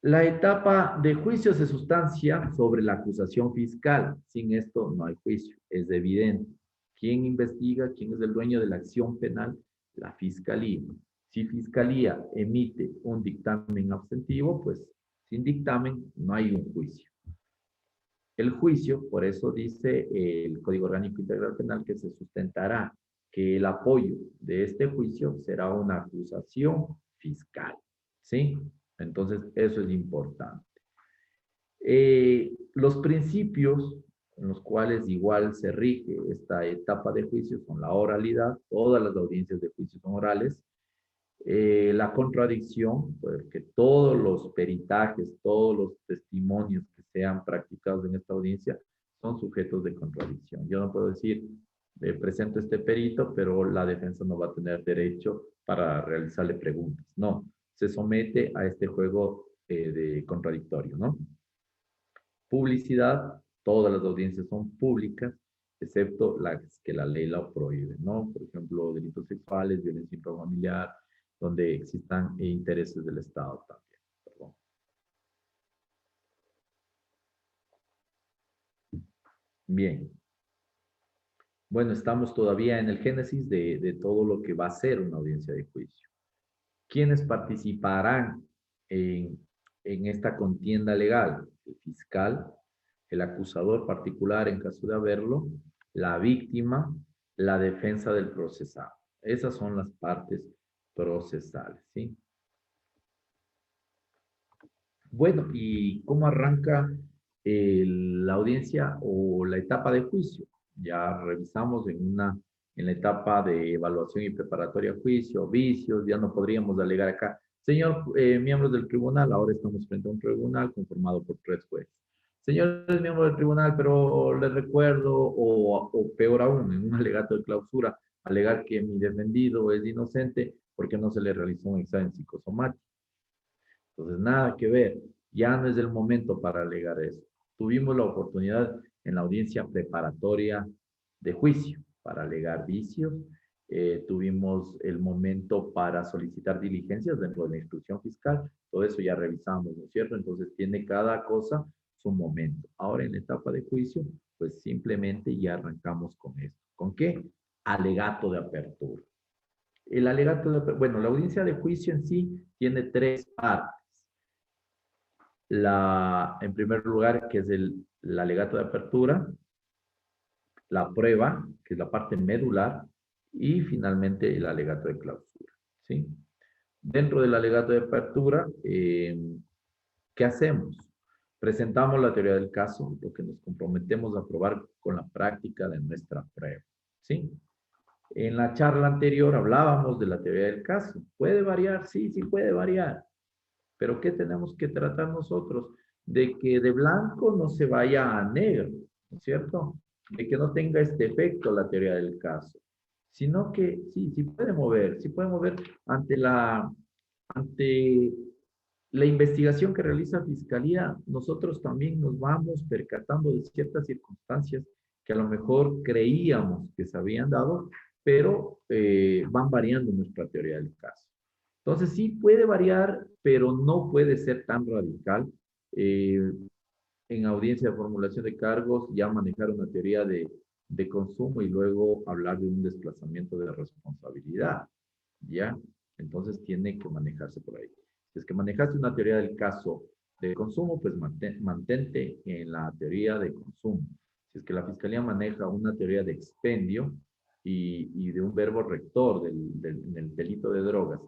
La etapa de juicio se sustancia sobre la acusación fiscal. Sin esto no hay juicio, es evidente. ¿Quién investiga? ¿Quién es el dueño de la acción penal? La fiscalía. Si fiscalía emite un dictamen abstentivo, pues sin dictamen no hay un juicio. El juicio, por eso dice el Código Orgánico Integral Penal, que se sustentará que el apoyo de este juicio será una acusación fiscal. ¿Sí? Entonces, eso es importante. Los principios en los cuales igual se rige esta etapa de juicio son la oralidad, todas las audiencias de juicio son orales, la contradicción, porque todos los peritajes, todos los testimonios que sean practicados en esta audiencia son sujetos de contradicción. Yo no puedo decir, presento este perito, pero la defensa no va a tener derecho para realizarle preguntas. No, se somete a este juego de contradictorio, ¿no? Publicidad, todas las audiencias son públicas, excepto las que la ley la prohíbe, ¿no? Por ejemplo, delitos sexuales, violencia intrafamiliar, donde existan intereses del Estado también. Perdón. Bien. Bueno, estamos todavía en el génesis de todo lo que va a ser una audiencia de juicio. ¿Quiénes participarán en esta contienda legal? El fiscal, el acusador particular en caso de haberlo, la víctima, la defensa del procesado. Esas son las partes procesales, ¿sí? Bueno, ¿y cómo arranca la audiencia o la etapa de juicio? Ya revisamos en la etapa de evaluación y preparatoria a juicio, vicios, ya no podríamos alegar acá. Señor miembros del tribunal, ahora estamos frente a un tribunal conformado por 3 jueces. Señores miembros del tribunal, pero les recuerdo, o peor aún, en un alegato de clausura, alegar que mi defendido es inocente porque no se le realizó un examen psicosomático. Entonces, nada que ver, ya no es el momento para alegar eso. Tuvimos la oportunidad en la audiencia preparatoria de juicio para alegar vicios, tuvimos el momento para solicitar diligencias dentro de la instrucción fiscal, todo eso ya revisamos, ¿no es cierto? Entonces, tiene cada cosa su momento. Ahora en la etapa de juicio, pues simplemente ya arrancamos con esto. ¿Con qué? Alegato de apertura. El alegato de, bueno, la audiencia de juicio en sí tiene 3 partes. En primer lugar, que es el alegato de apertura, la prueba, que es la parte medular, y finalmente el alegato de clausura, ¿sí? Dentro del alegato de apertura, ¿qué hacemos? Presentamos la teoría del caso, lo que nos comprometemos a probar con la práctica de nuestra prueba, ¿sí? En la charla anterior hablábamos de la teoría del caso. ¿Puede variar? Sí, sí puede variar. Pero ¿qué tenemos que tratar nosotros? De que de blanco no se vaya a negro, ¿no es cierto? De que no tenga este efecto la teoría del caso, sino que sí, sí puede mover ante ante la investigación que realiza Fiscalía. Nosotros también nos vamos percatando de ciertas circunstancias que a lo mejor creíamos que se habían dado, pero van variando nuestra teoría del caso. Entonces sí puede variar, pero no puede ser tan radical. Eh, en audiencia de formulación de cargos, ya manejar una teoría de consumo y luego hablar de un desplazamiento de responsabilidad, ¿ya? Entonces tiene que manejarse por ahí. Si es que manejaste una teoría del caso de consumo, pues mantente en la teoría de consumo. Si es que la fiscalía maneja una teoría de expendio y de un verbo rector del delito de drogas,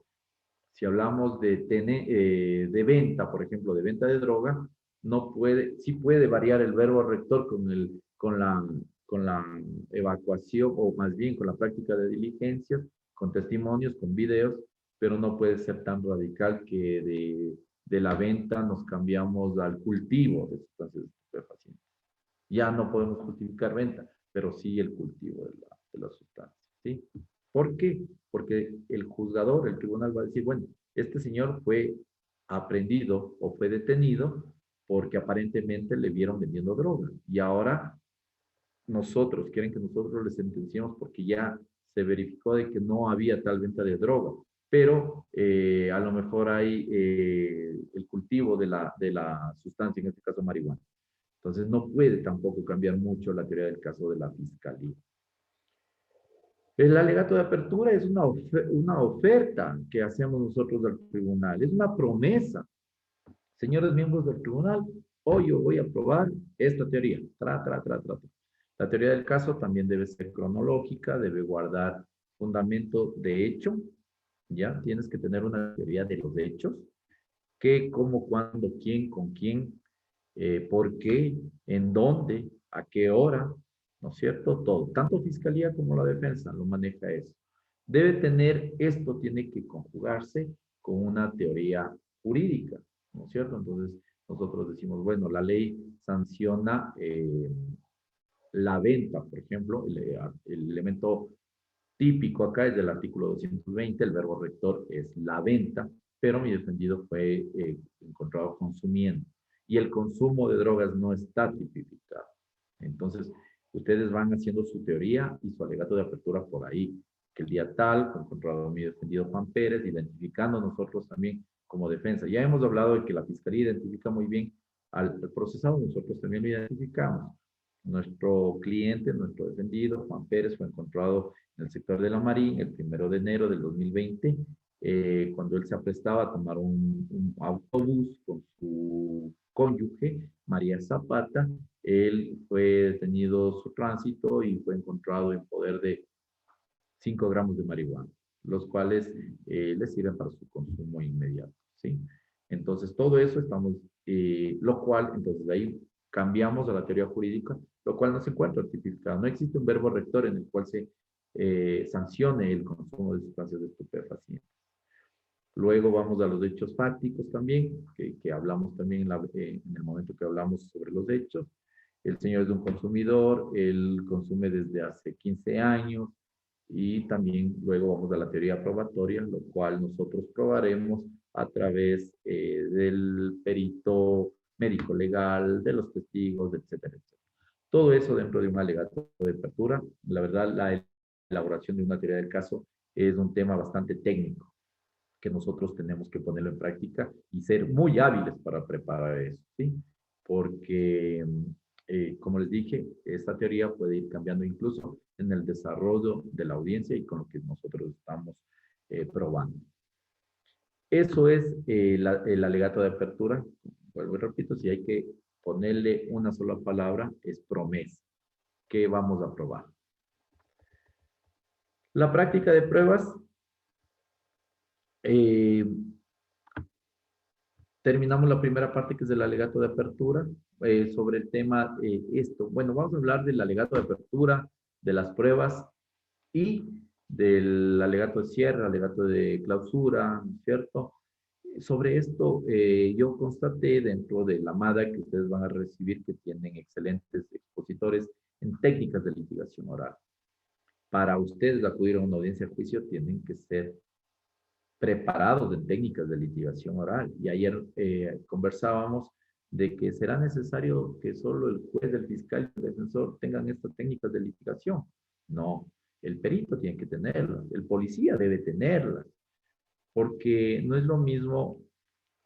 si hablamos de venta, por ejemplo, de venta de droga, no puede, sí puede variar el verbo rector con la evacuación, o más bien con la práctica de diligencias, con testimonios, con videos, pero no puede ser tan radical que de la venta nos cambiamos al cultivo de sustancias estupefacientes. Ya no podemos justificar venta, pero sí el cultivo de la sustancia, ¿sí? ¿Por qué? Porque el juzgador, el tribunal va a decir, bueno, este señor fue aprendido o fue detenido porque aparentemente le vieron vendiendo droga. Y ahora quieren que nosotros le sentenciemos porque ya se verificó de que no había tal venta de droga. Pero a lo mejor hay el cultivo de la sustancia, en este caso marihuana. Entonces no puede tampoco cambiar mucho la teoría del caso de la fiscalía. El alegato de apertura es una oferta que hacemos nosotros al tribunal, es una promesa. Señores miembros del tribunal, hoy yo voy a probar esta teoría. La teoría del caso también debe ser cronológica, debe guardar fundamento de hecho, ¿ya? Tienes que tener una teoría de los hechos, qué, cómo, cuándo, quién, con quién, por qué, en dónde, a qué hora, ¿no es cierto? Todo. Tanto fiscalía como la defensa lo maneja eso. Debe tener, esto tiene que conjugarse con una teoría jurídica, ¿no es cierto? Entonces, nosotros decimos, bueno, la ley sanciona la venta, por ejemplo, el elemento típico acá es del artículo 220, el verbo rector es la venta, pero mi defendido fue encontrado consumiendo. Y el consumo de drogas no está tipificado. Entonces, ustedes van haciendo su teoría y su alegato de apertura por ahí, que el día tal fue encontrado mi defendido Juan Pérez, identificando nosotros también como defensa. Ya hemos hablado de que la fiscalía identifica muy bien al procesado, nosotros también lo identificamos. Nuestro cliente, nuestro defendido, Juan Pérez, fue encontrado en el sector de la Marín el 1 de enero del 2020, cuando él se aprestaba a tomar un autobús con su cónyuge, María Zapata. Él fue detenido su tránsito y fue encontrado en poder de 5 gramos de marihuana, los cuales le sirven para su consumo inmediato, ¿sí? Entonces, todo eso estamos, lo cual, entonces, de ahí cambiamos a la teoría jurídica, lo cual no se encuentra tipificado. No existe un verbo rector en el cual se sancione el consumo de sustancias estupefacientes. Luego vamos a los hechos fácticos también, que hablamos también en el momento que hablamos sobre los hechos. El señor es un consumidor, él consume desde hace 15 años, y también luego vamos a la teoría probatoria, lo cual nosotros probaremos a través del perito médico legal, de los testigos, etcétera, etcétera. Todo eso dentro de un alegato de apertura. La verdad, la elaboración de una teoría del caso es un tema bastante técnico que nosotros tenemos que ponerlo en práctica y ser muy hábiles para preparar eso, ¿sí? Porque, como les dije, esta teoría puede ir cambiando incluso en el desarrollo de la audiencia y con lo que nosotros estamos probando. Eso es el alegato de apertura. Vuelvo y repito, si hay que ponerle una sola palabra, es promesa. ¿Qué vamos a probar? La práctica de pruebas Eh, Terminamos la primera parte, que es el alegato de apertura, sobre el tema esto. Bueno, vamos a hablar del alegato de apertura, de las pruebas y del alegato de cierre, alegato de clausura, ¿no es cierto? Sobre esto, yo constaté dentro de la MADA que ustedes van a recibir que tienen excelentes expositores en técnicas de litigación oral. Para ustedes acudir a una audiencia de juicio tienen que ser preparados en técnicas de litigación oral. Y ayer conversábamos de que será necesario que solo el juez, el fiscal y el defensor tengan estas técnicas de litigación. No, el perito tiene que tenerlas, el policía debe tenerlas, porque no es lo mismo,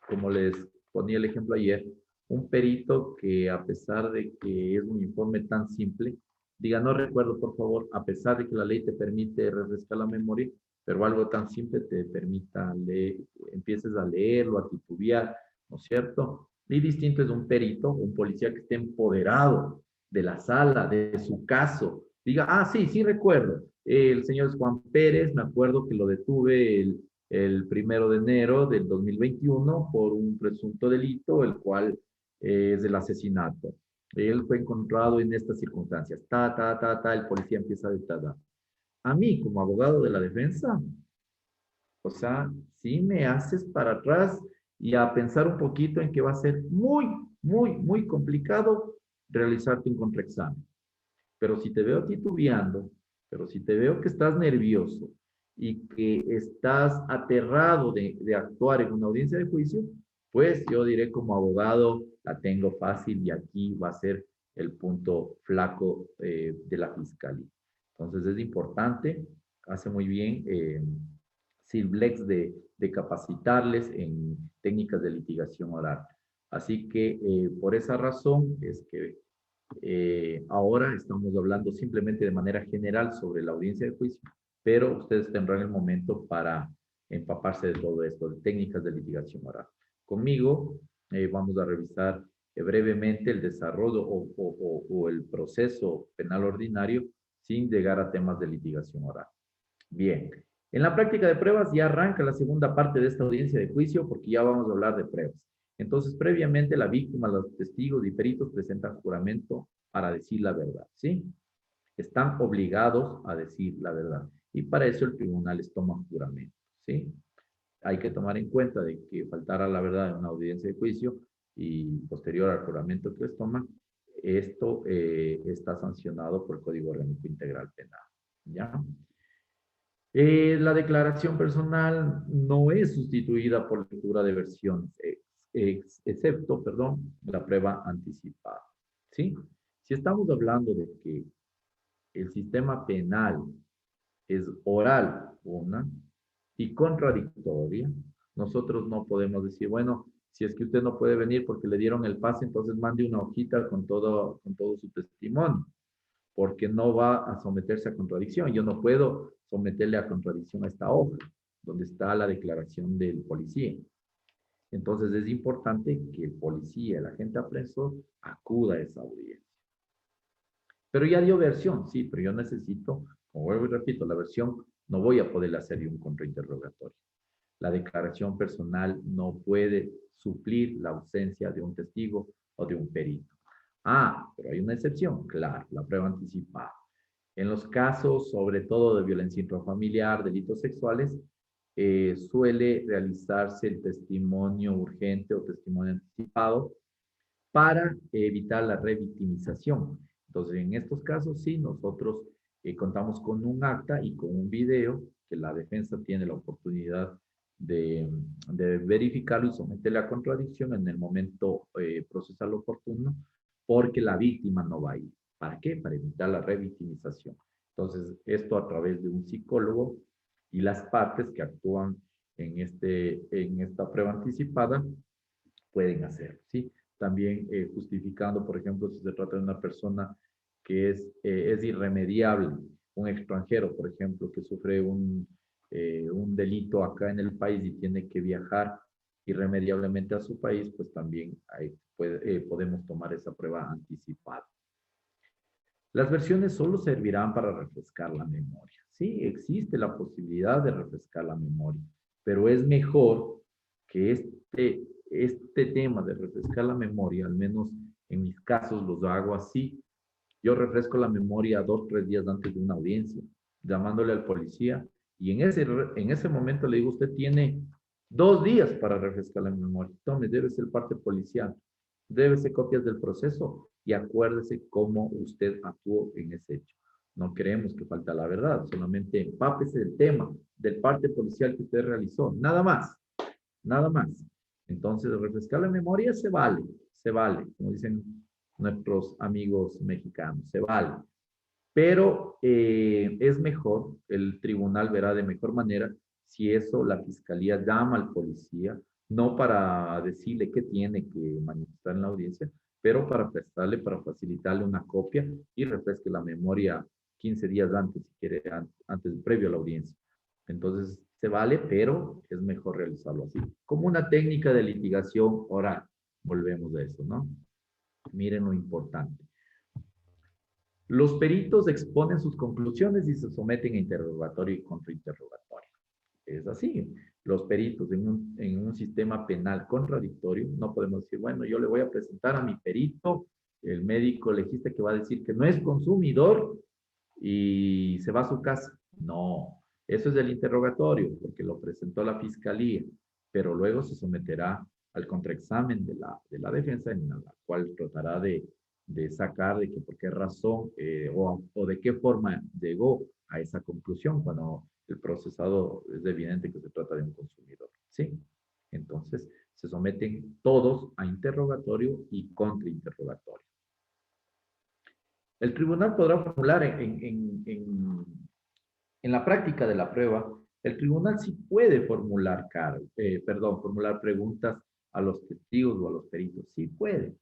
como les ponía el ejemplo ayer, un perito que a pesar de que es un informe tan simple, diga, no recuerdo, por favor, a pesar de que la ley te permite refrescar la memoria, pero algo tan simple te permita leer, empieces a leerlo, a titubear, ¿no es cierto? Y distinto es un perito, un policía que esté empoderado de la sala, de su caso, diga, ah, sí, sí recuerdo, el señor Juan Pérez, me acuerdo que lo detuve el 1 de enero del 2021 por un presunto delito, el cual es el asesinato. Él fue encontrado en estas circunstancias. El policía empieza a detallar. A mí, como abogado de la defensa, o sea, sí me haces para atrás y a pensar un poquito en que va a ser muy complicado realizarte un contraexamen. Pero si te veo titubeando, pero si te veo que estás nervioso y que estás aterrado de actuar en una audiencia de juicio, pues yo diré como abogado, la tengo fácil y aquí va a ser el punto flaco de la fiscalía. Entonces es importante, hace muy bien Silvlex de capacitarles en técnicas de litigación oral. Así que por esa razón es que ahora estamos hablando simplemente de manera general sobre la audiencia de juicio, pero ustedes tendrán el momento para empaparse de todo esto, de técnicas de litigación oral. Conmigo vamos a revisar brevemente el desarrollo o el proceso penal ordinario sin llegar a temas de litigación oral. Bien, en la práctica de pruebas ya arranca la segunda parte de esta audiencia de juicio porque ya vamos a hablar de pruebas. Entonces, previamente la víctima, los testigos y peritos presentan juramento para decir la verdad, ¿sí? Están obligados a decir la verdad y para eso el tribunal les toma juramento, ¿sí? Hay que tomar en cuenta de que faltar a la verdad en una audiencia de juicio y posterior al juramento que les toman, esto está sancionado por el Código Orgánico Integral Penal, ¿ya? La declaración personal no es sustituida por lectura de versiones, excepto, perdón, la prueba anticipada. ¿Sí? Si estamos hablando de que el sistema penal es oral, una, y contradictoria, nosotros no podemos decir, bueno, si es que usted no puede venir porque le dieron el pase, entonces mande una hojita con todo su testimonio porque no va a someterse a contradicción. Yo no puedo someterle a contradicción a esta hoja, donde está la declaración del policía. Entonces es importante que el policía, el agente apresor, acuda a esa audiencia. Pero ya dio versión, sí, pero yo necesito, como vuelvo y repito, la versión no voy a poder hacer un contrainterrogatorio. La declaración personal no puede suplir la ausencia de un testigo o de un perito. Ah, pero hay una excepción, claro, la prueba anticipada. En los casos, sobre todo de violencia intrafamiliar, delitos sexuales, suele realizarse el testimonio urgente o testimonio anticipado para evitar la revictimización. Entonces, en estos casos, sí, nosotros contamos con un acta y con un video que la defensa tiene la oportunidad de verificarlo y someterle a contradicción en el momento procesal oportuno, porque la víctima no va a ir. ¿Para qué? Para evitar la revictimización. Entonces, esto a través de un psicólogo y las partes que actúan en esta prueba anticipada pueden hacer, ¿sí? También justificando, por ejemplo, si se trata de una persona que es irremediable, un extranjero, por ejemplo, que sufre un delito acá en el país y tiene que viajar irremediablemente a su país, pues también podemos tomar esa prueba anticipada. Las versiones solo servirán para refrescar la memoria. Sí, existe la posibilidad de refrescar la memoria, pero es mejor que este tema de refrescar la memoria, al menos en mis casos los hago así. Yo refresco la memoria 2, 3 días antes de una audiencia, llamándole al policía, y en ese momento le digo, usted tiene 2 días para refrescar la memoria. Tome, debe ser parte policial, debe ser copias del proceso y acuérdese cómo usted actuó en ese hecho. No creemos que falta la verdad, solamente empápese del tema, del parte policial que usted realizó, nada más, nada más. Entonces, refrescar la memoria se vale, como dicen nuestros amigos mexicanos, se vale. Pero es mejor, el tribunal verá de mejor manera si eso la fiscalía llama al policía, no para decirle qué tiene que manifestar en la audiencia, pero para prestarle, para facilitarle una copia y refresque la memoria 15 días antes, si quiere, antes, previo a la audiencia. Entonces, se vale, pero es mejor realizarlo así. Como una técnica de litigación oral. Volvemos a eso, ¿no? Miren lo importante. Los peritos exponen sus conclusiones y se someten a interrogatorio y contrainterrogatorio. Es así. Los peritos en un sistema penal contradictorio, no podemos decir, bueno, yo le voy a presentar a mi perito, el médico legista que va a decir que no es consumidor y se va a su casa. No, eso es el interrogatorio, porque lo presentó la fiscalía, pero luego se someterá al contraexamen de la defensa, en la cual tratará de sacar de que por qué razón o de qué forma llegó a esa conclusión cuando el procesado es evidente que se trata de un consumidor. ¿Sí? Entonces, se someten todos a interrogatorio y contrainterrogatorio. El tribunal podrá formular en la práctica de la prueba, el tribunal sí puede formular preguntas a los testigos o a los peritos, sí puede,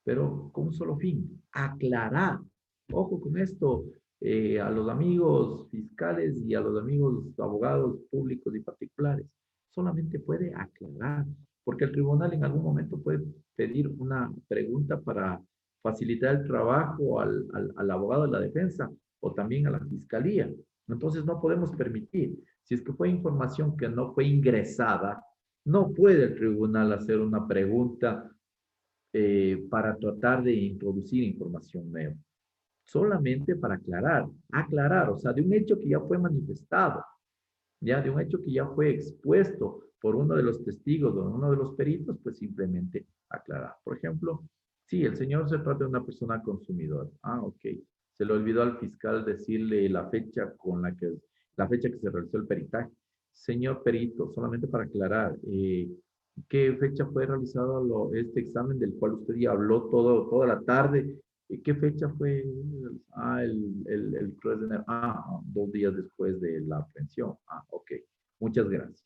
pero con un solo fin, aclarar. Ojo con esto, a los amigos fiscales y a los amigos abogados públicos y particulares, solamente puede aclarar, porque el tribunal en algún momento puede pedir una pregunta para facilitar el trabajo al abogado de la defensa o también a la fiscalía. Entonces no podemos permitir, si es que fue información que no fue ingresada, no puede el tribunal hacer una pregunta para tratar de introducir información nueva. Solamente para aclarar, o sea, de un hecho que ya fue manifestado, ya de un hecho que ya fue expuesto por uno de los testigos o uno de los peritos, pues simplemente aclarar. Por ejemplo, sí, el señor se trata de una persona consumidora. Ah, ok. Se le olvidó al fiscal decirle la fecha que se realizó el peritaje. Señor perito, solamente para aclarar, ¿qué fecha fue realizado este examen del cual usted ya habló toda la tarde? ¿Qué fecha fue? Ah, el 3 de enero. 2 días después de la aprehensión. Ah, ok. Muchas gracias.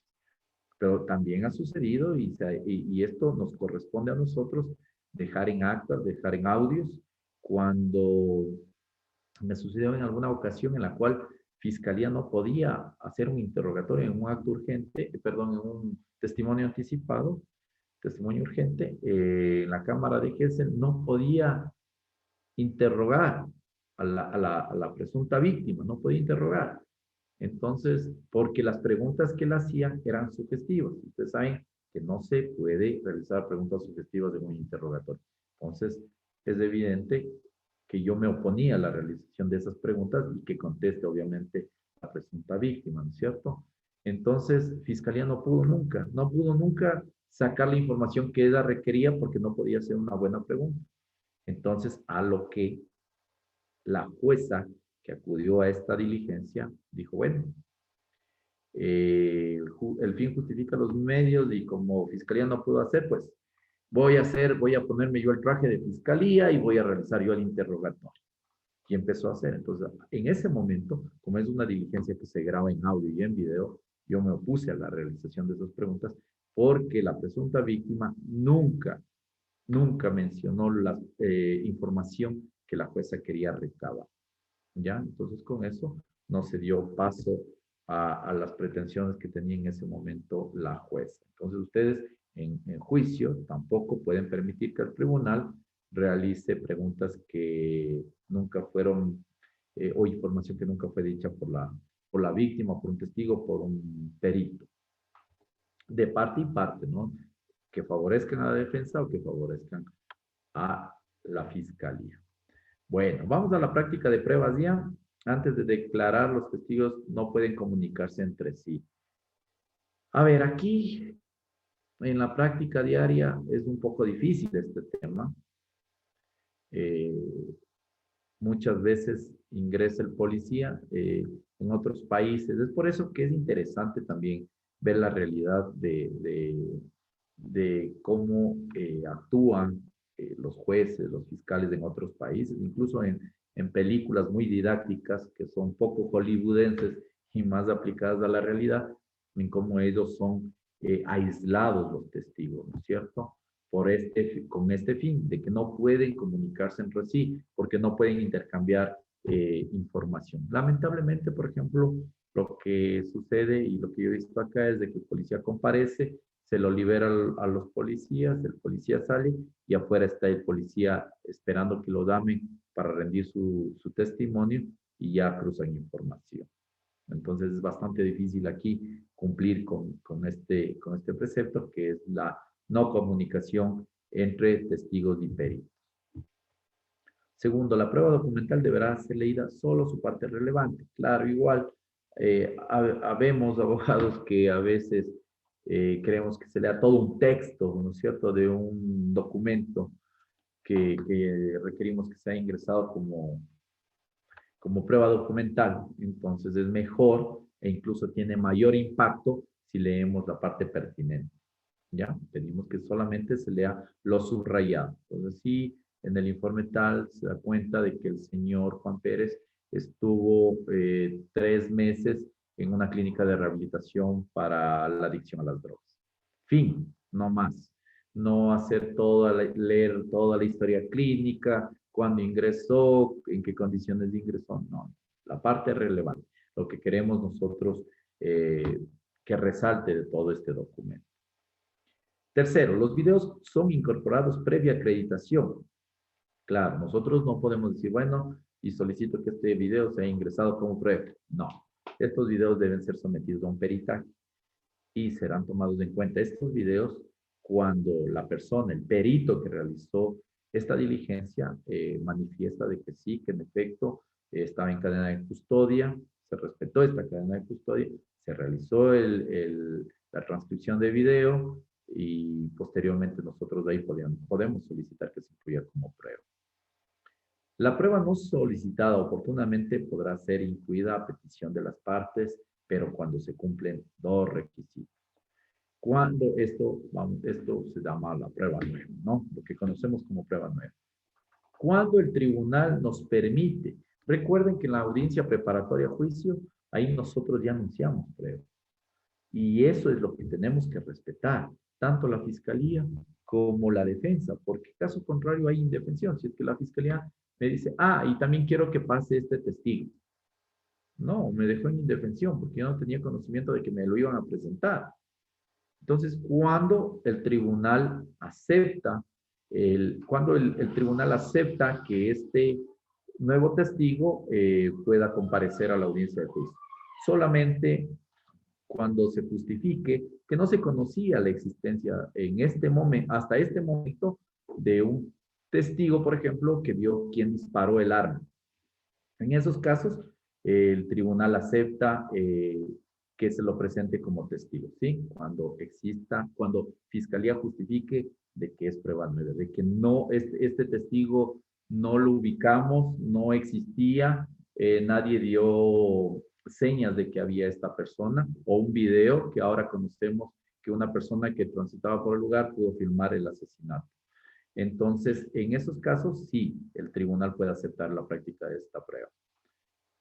Pero también ha sucedido y esto nos corresponde a nosotros dejar en actas, dejar en audios, cuando me sucedió en alguna ocasión en la cual Fiscalía no podía hacer un interrogatorio en un acto urgente, perdón, en un testimonio urgente, la Cámara de Gesell no podía interrogar a la presunta víctima, no podía interrogar. Entonces, porque las preguntas que él hacía eran sugestivas. Ustedes saben que no se puede realizar preguntas sugestivas en un interrogatorio. Entonces, es evidente que yo me oponía a la realización de esas preguntas y que conteste, obviamente, la presunta víctima, ¿no es cierto? Entonces, Fiscalía no pudo nunca sacar la información que ella requería porque no podía hacer una buena pregunta. Entonces, a lo que la jueza que acudió a esta diligencia dijo, bueno, el fin justifica los medios y como fiscalía no pudo hacer, pues voy a ponerme yo el traje de fiscalía y voy a realizar yo el interrogatorio. Y empezó a hacer. Entonces, en ese momento, como es una diligencia que se graba en audio y en video, yo me opuse a la realización de esas preguntas porque la presunta víctima nunca mencionó la información que la jueza quería recabar. ¿Ya? Entonces, con eso no se dio paso a las pretensiones que tenía en ese momento la jueza. Entonces, ustedes en juicio tampoco pueden permitir que el tribunal realice preguntas que nunca fueron, o información que nunca fue dicha por la víctima, por un testigo, por un perito. de parte y parte, ¿no? Que favorezcan a la defensa o que favorezcan a la fiscalía. Bueno, vamos a la práctica de pruebas ya. Antes de declarar, los testigos no pueden comunicarse entre sí. A ver, aquí en la práctica diaria es un poco difícil este tema. Eh, Muchas veces ingresa el policía en otros países. Es por eso que es interesante también ver la realidad de cómo actúan los jueces, los fiscales en otros países, incluso en películas muy didácticas que son poco hollywoodenses y más aplicadas a la realidad, en cómo ellos son aislados los testigos, ¿no es cierto? Con este fin, de que no pueden comunicarse entre sí, porque no pueden intercambiar información. Lamentablemente, por ejemplo, lo que sucede y lo que yo he visto acá es de que el policía comparece, se lo libera a los policías, el policía sale y afuera está el policía esperando que lo damen para rendir su testimonio y ya cruzan información. Entonces es bastante difícil aquí cumplir con este precepto que es la no comunicación entre testigos y peritos. Segundo, la prueba documental deberá ser leída solo su parte relevante. Claro, igual, habemos abogados que a veces creemos que se lea todo un texto, ¿no es cierto?, de un documento que requerimos que sea ingresado como prueba documental. Entonces es mejor e incluso tiene mayor impacto si leemos la parte pertinente. ¿Ya? Pedimos que solamente se lea lo subrayado. Entonces, sí, en el informe tal se da cuenta de que el señor Juan Pérez estuvo 3 meses en una clínica de rehabilitación para la adicción a las drogas. Fin, no más. No hacer leer toda la historia clínica, cuándo ingresó, en qué condiciones ingresó, no. La parte relevante, lo que queremos nosotros que resalte de todo este documento. Tercero, los videos son incorporados previa acreditación. Claro, nosotros no podemos decir, bueno, y solicito que este video sea ingresado como prueba. No, estos videos deben ser sometidos a un peritaje y serán tomados en cuenta estos videos cuando la persona, el perito que realizó esta diligencia, manifiesta de que sí, que en efecto estaba en cadena de custodia, se respetó esta cadena de custodia, se realizó la transcripción de video y posteriormente nosotros de ahí podemos solicitar que se incluya como prueba. La prueba no solicitada oportunamente podrá ser incluida a petición de las partes, pero cuando se cumplen dos requisitos. Cuando esto se llama la prueba nueva, ¿no? Lo que conocemos como prueba nueva. Cuando el tribunal nos permite, recuerden que en la audiencia preparatoria a juicio, ahí nosotros ya anunciamos prueba. Y eso es lo que tenemos que respetar, tanto la fiscalía como la defensa, porque caso contrario hay indefensión. Si es que la fiscalía me dice, y también quiero que pase este testigo. No, me dejó en indefensión porque yo no tenía conocimiento de que me lo iban a presentar. Entonces, cuando el tribunal acepta, cuando el tribunal acepta que este nuevo testigo pueda comparecer a la audiencia de juicio. Solamente cuando se justifique que no se conocía la existencia en este momento, hasta este momento, de un testigo, por ejemplo, que vio quién disparó el arma. En esos casos, el tribunal acepta que se lo presente como testigo, ¿sí? Cuando fiscalía justifique de que es prueba nueva, de que no, este testigo no lo ubicamos, no existía, nadie dio señas de que había esta persona, o un video que ahora conocemos que una persona que transitaba por el lugar pudo filmar el asesinato. Entonces, en esos casos, sí, el tribunal puede aceptar la práctica de esta prueba.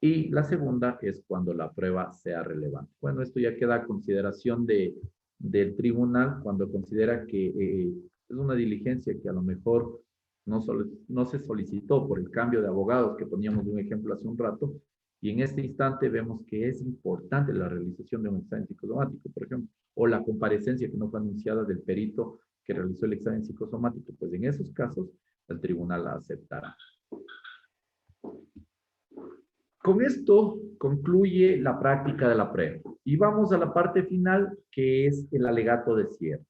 Y la segunda es cuando la prueba sea relevante. Bueno, esto ya queda a consideración del tribunal cuando considera que es una diligencia que a lo mejor no se solicitó por el cambio de abogados, que poníamos un ejemplo hace un rato, y en este instante vemos que es importante la realización de un examen psicosomático, por ejemplo, o la comparecencia que no fue anunciada del perito que realizó el examen psicosomático. Pues en esos casos el tribunal la aceptará. Con esto concluye la práctica de la prueba. Y vamos a la parte final, que es el alegato de cierre.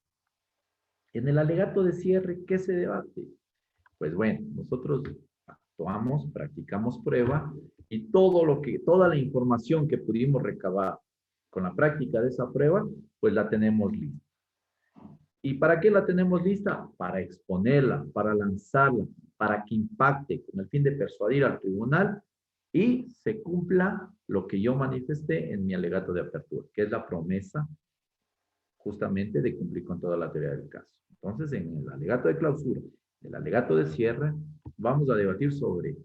En el alegato de cierre, ¿qué se debate? Pues bueno, nosotros actuamos, practicamos prueba y toda la información que pudimos recabar con la práctica de esa prueba, pues la tenemos lista. ¿Y para qué la tenemos lista? Para exponerla, para lanzarla, para que impacte con el fin de persuadir al tribunal y se cumpla lo que yo manifesté en mi alegato de apertura, que es la promesa justamente de cumplir con toda la teoría del caso. Entonces, en el alegato de clausura, el alegato de cierre, vamos a debatir sobre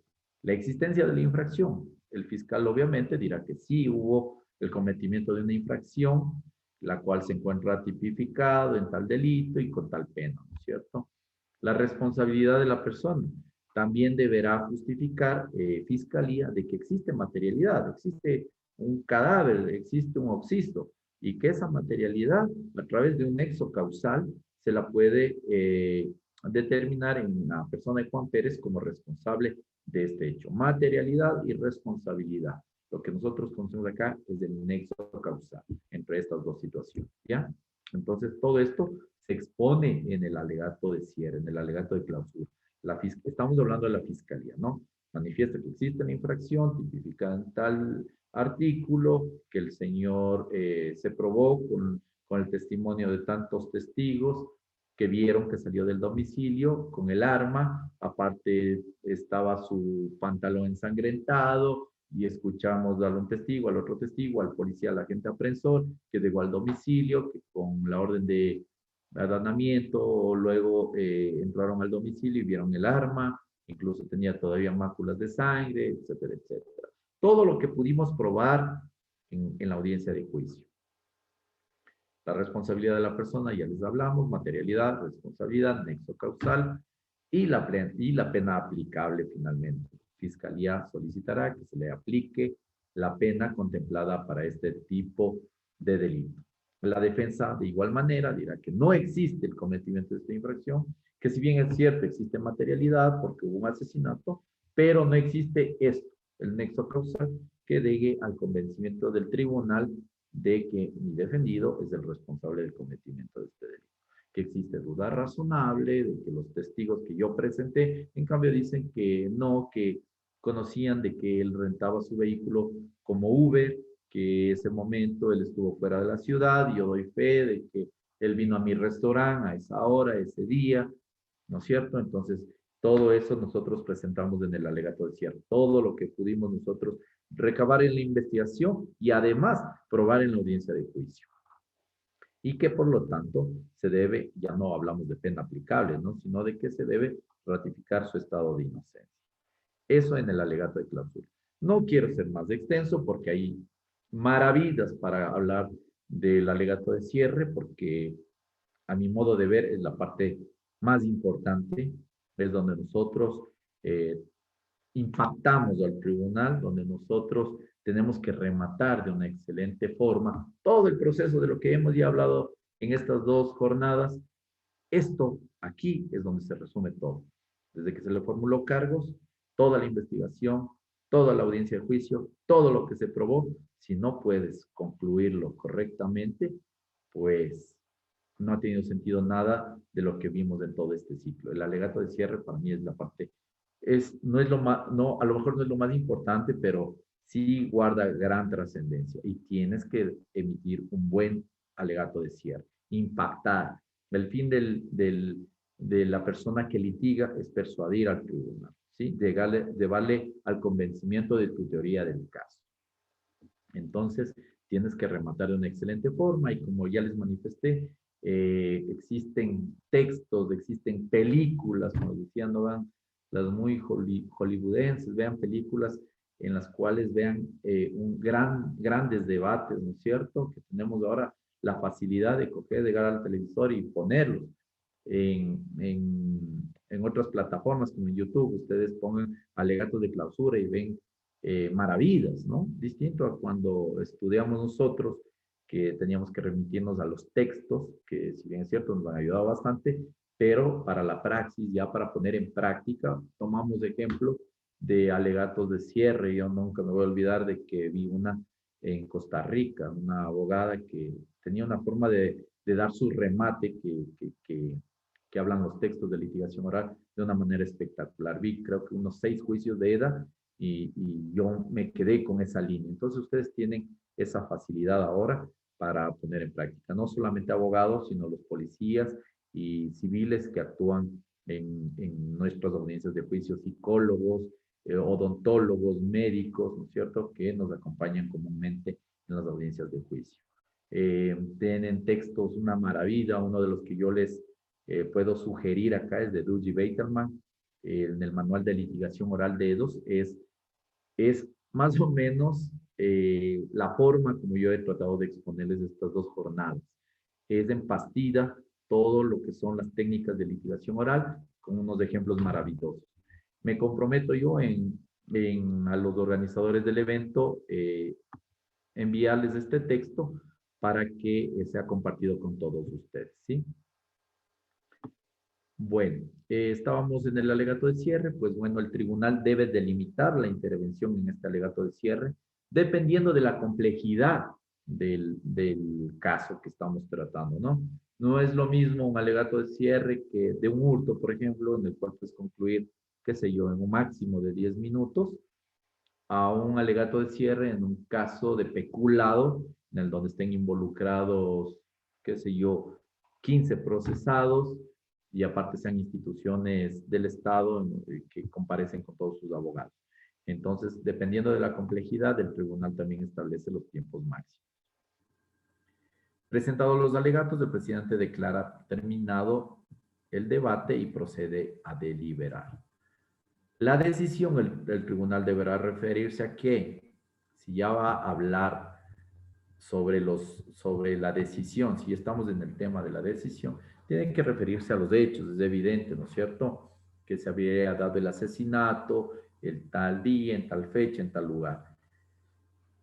la existencia de la infracción. El fiscal obviamente dirá que sí hubo el cometimiento de una infracción, la cual se encuentra tipificado en tal delito y con tal pena, ¿no es cierto? La responsabilidad de la persona. También deberá justificar fiscalía de que existe materialidad, existe un cadáver, existe un occiso, y que esa materialidad, a través de un nexo causal, se la puede determinar en la persona de Juan Pérez como responsable de este hecho. Materialidad y responsabilidad. Lo que nosotros conocemos acá es el nexo causal entre estas dos situaciones, ¿ya? Entonces, todo esto se expone en el alegato de cierre, en el alegato de clausura. Estamos hablando de la fiscalía, ¿no? Manifiesta que existe una infracción tipificada en tal artículo, que el señor se probó con el testimonio de tantos testigos que vieron que salió del domicilio con el arma, aparte estaba su pantalón ensangrentado y escuchamos a un testigo, al otro testigo, al policía, al agente apresor, que llegó al domicilio, que con la orden de allanamiento, luego entraron al domicilio y vieron el arma, incluso tenía todavía máculas de sangre, etcétera, etcétera. Todo lo que pudimos probar en la audiencia de juicio. La responsabilidad de la persona, ya les hablamos, materialidad, responsabilidad, nexo causal y la pena aplicable finalmente. Fiscalía solicitará que se le aplique la pena contemplada para este tipo de delito. La defensa, de igual manera, dirá que no existe el cometimiento de esta infracción, que si bien es cierto, existe materialidad porque hubo un asesinato, pero no existe esto, el nexo causal, que llegue al convencimiento del tribunal de que mi defendido es el responsable del cometimiento de este delito. Que existe duda razonable de que los testigos que yo presenté, en cambio dicen que no, que conocían de que él rentaba su vehículo como Uber, que ese momento él estuvo fuera de la ciudad, y yo doy fe de que él vino a mi restaurante a esa hora, ese día, ¿no es cierto? Entonces, todo eso nosotros presentamos en el alegato de cierre, todo lo que pudimos nosotros recabar en la investigación y además probar en la audiencia de juicio. Y que por lo tanto se debe, ya no hablamos de pena aplicable, ¿no? Sino de que se debe ratificar su estado de inocencia. Eso en el alegato de clausura. No quiero ser más extenso porque hay maravillas para hablar del alegato de cierre, porque a mi modo de ver es la parte más importante, es donde nosotros impactamos al tribunal, donde nosotros tenemos que rematar de una excelente forma todo el proceso de lo que hemos ya hablado en estas dos jornadas. Esto aquí es donde se resume todo. Desde que se le formuló cargos, toda la investigación, toda la audiencia de juicio, todo lo que se probó, si no puedes concluirlo correctamente, pues no ha tenido sentido nada de lo que vimos en todo este ciclo. El alegato de cierre para mí es la parte, no es lo más, no, a lo mejor no es lo más importante, pero sí guarda gran trascendencia y tienes que emitir un buen alegato de cierre, impactar. El fin de la persona que litiga es persuadir al tribunal, ¿sí? Llevarle al convencimiento de tu teoría del caso. Entonces, tienes que rematar de una excelente forma y como ya les manifesté, existen textos, existen películas, como decían, no van las muy hollywoodenses, vean películas en las cuales vean grandes debates, ¿no es cierto? Que tenemos ahora la facilidad de coger, llegar al televisor y ponerlos en otras plataformas como en YouTube. Ustedes pongan alegatos de clausura y ven maravillas, ¿no? Distinto a cuando estudiamos nosotros, que teníamos que remitirnos a los textos, que si bien es cierto nos han ayudado bastante, pero para la praxis, ya para poner en práctica, tomamos ejemplo de alegatos de cierre. Yo nunca me voy a olvidar de que vi una en Costa Rica, una abogada que tenía una forma de dar su remate que hablan los textos de litigación oral de una manera espectacular. Vi creo que unos 6 juicios de EDA y yo me quedé con esa línea. Entonces ustedes tienen esa facilidad ahora para poner en práctica, no solamente abogados, sino los policías y civiles que actúan en nuestras audiencias de juicio, psicólogos, odontólogos, médicos, ¿no es cierto?, que nos acompañan comúnmente en las audiencias de juicio. Tienen textos una maravilla, uno de los que yo les puedo sugerir acá es de Dudley Baterman, en el manual de litigación oral de EDOS, es más o menos la forma como yo he tratado de exponerles estas 2 jornadas. Es en pastilla todo lo que son las técnicas de litigación oral con unos ejemplos maravillosos. Me comprometo yo a los organizadores del evento enviarles este texto para que sea compartido con todos ustedes, ¿sí? Bueno, estábamos en el alegato de cierre, pues bueno, el tribunal debe delimitar la intervención en este alegato de cierre, dependiendo de la complejidad del caso que estamos tratando, ¿no? No es lo mismo un alegato de cierre que de un hurto, por ejemplo, en el cual puedes concluir, qué sé yo, en un máximo de 10 minutos, a un alegato de cierre en un caso de peculado, en el donde estén involucrados, qué sé yo, 15 procesados, y aparte sean instituciones del Estado que comparecen con todos sus abogados. Entonces, dependiendo de la complejidad, el tribunal también establece los tiempos máximos. Presentados los alegatos, el presidente declara terminado el debate y procede a deliberar. La decisión, el tribunal deberá referirse a que, si ya va a hablar sobre la decisión, si estamos en el tema de la decisión, tiene que referirse a los hechos, es evidente, ¿no es cierto? Que se había dado el asesinato, el tal día, en tal fecha, en tal lugar.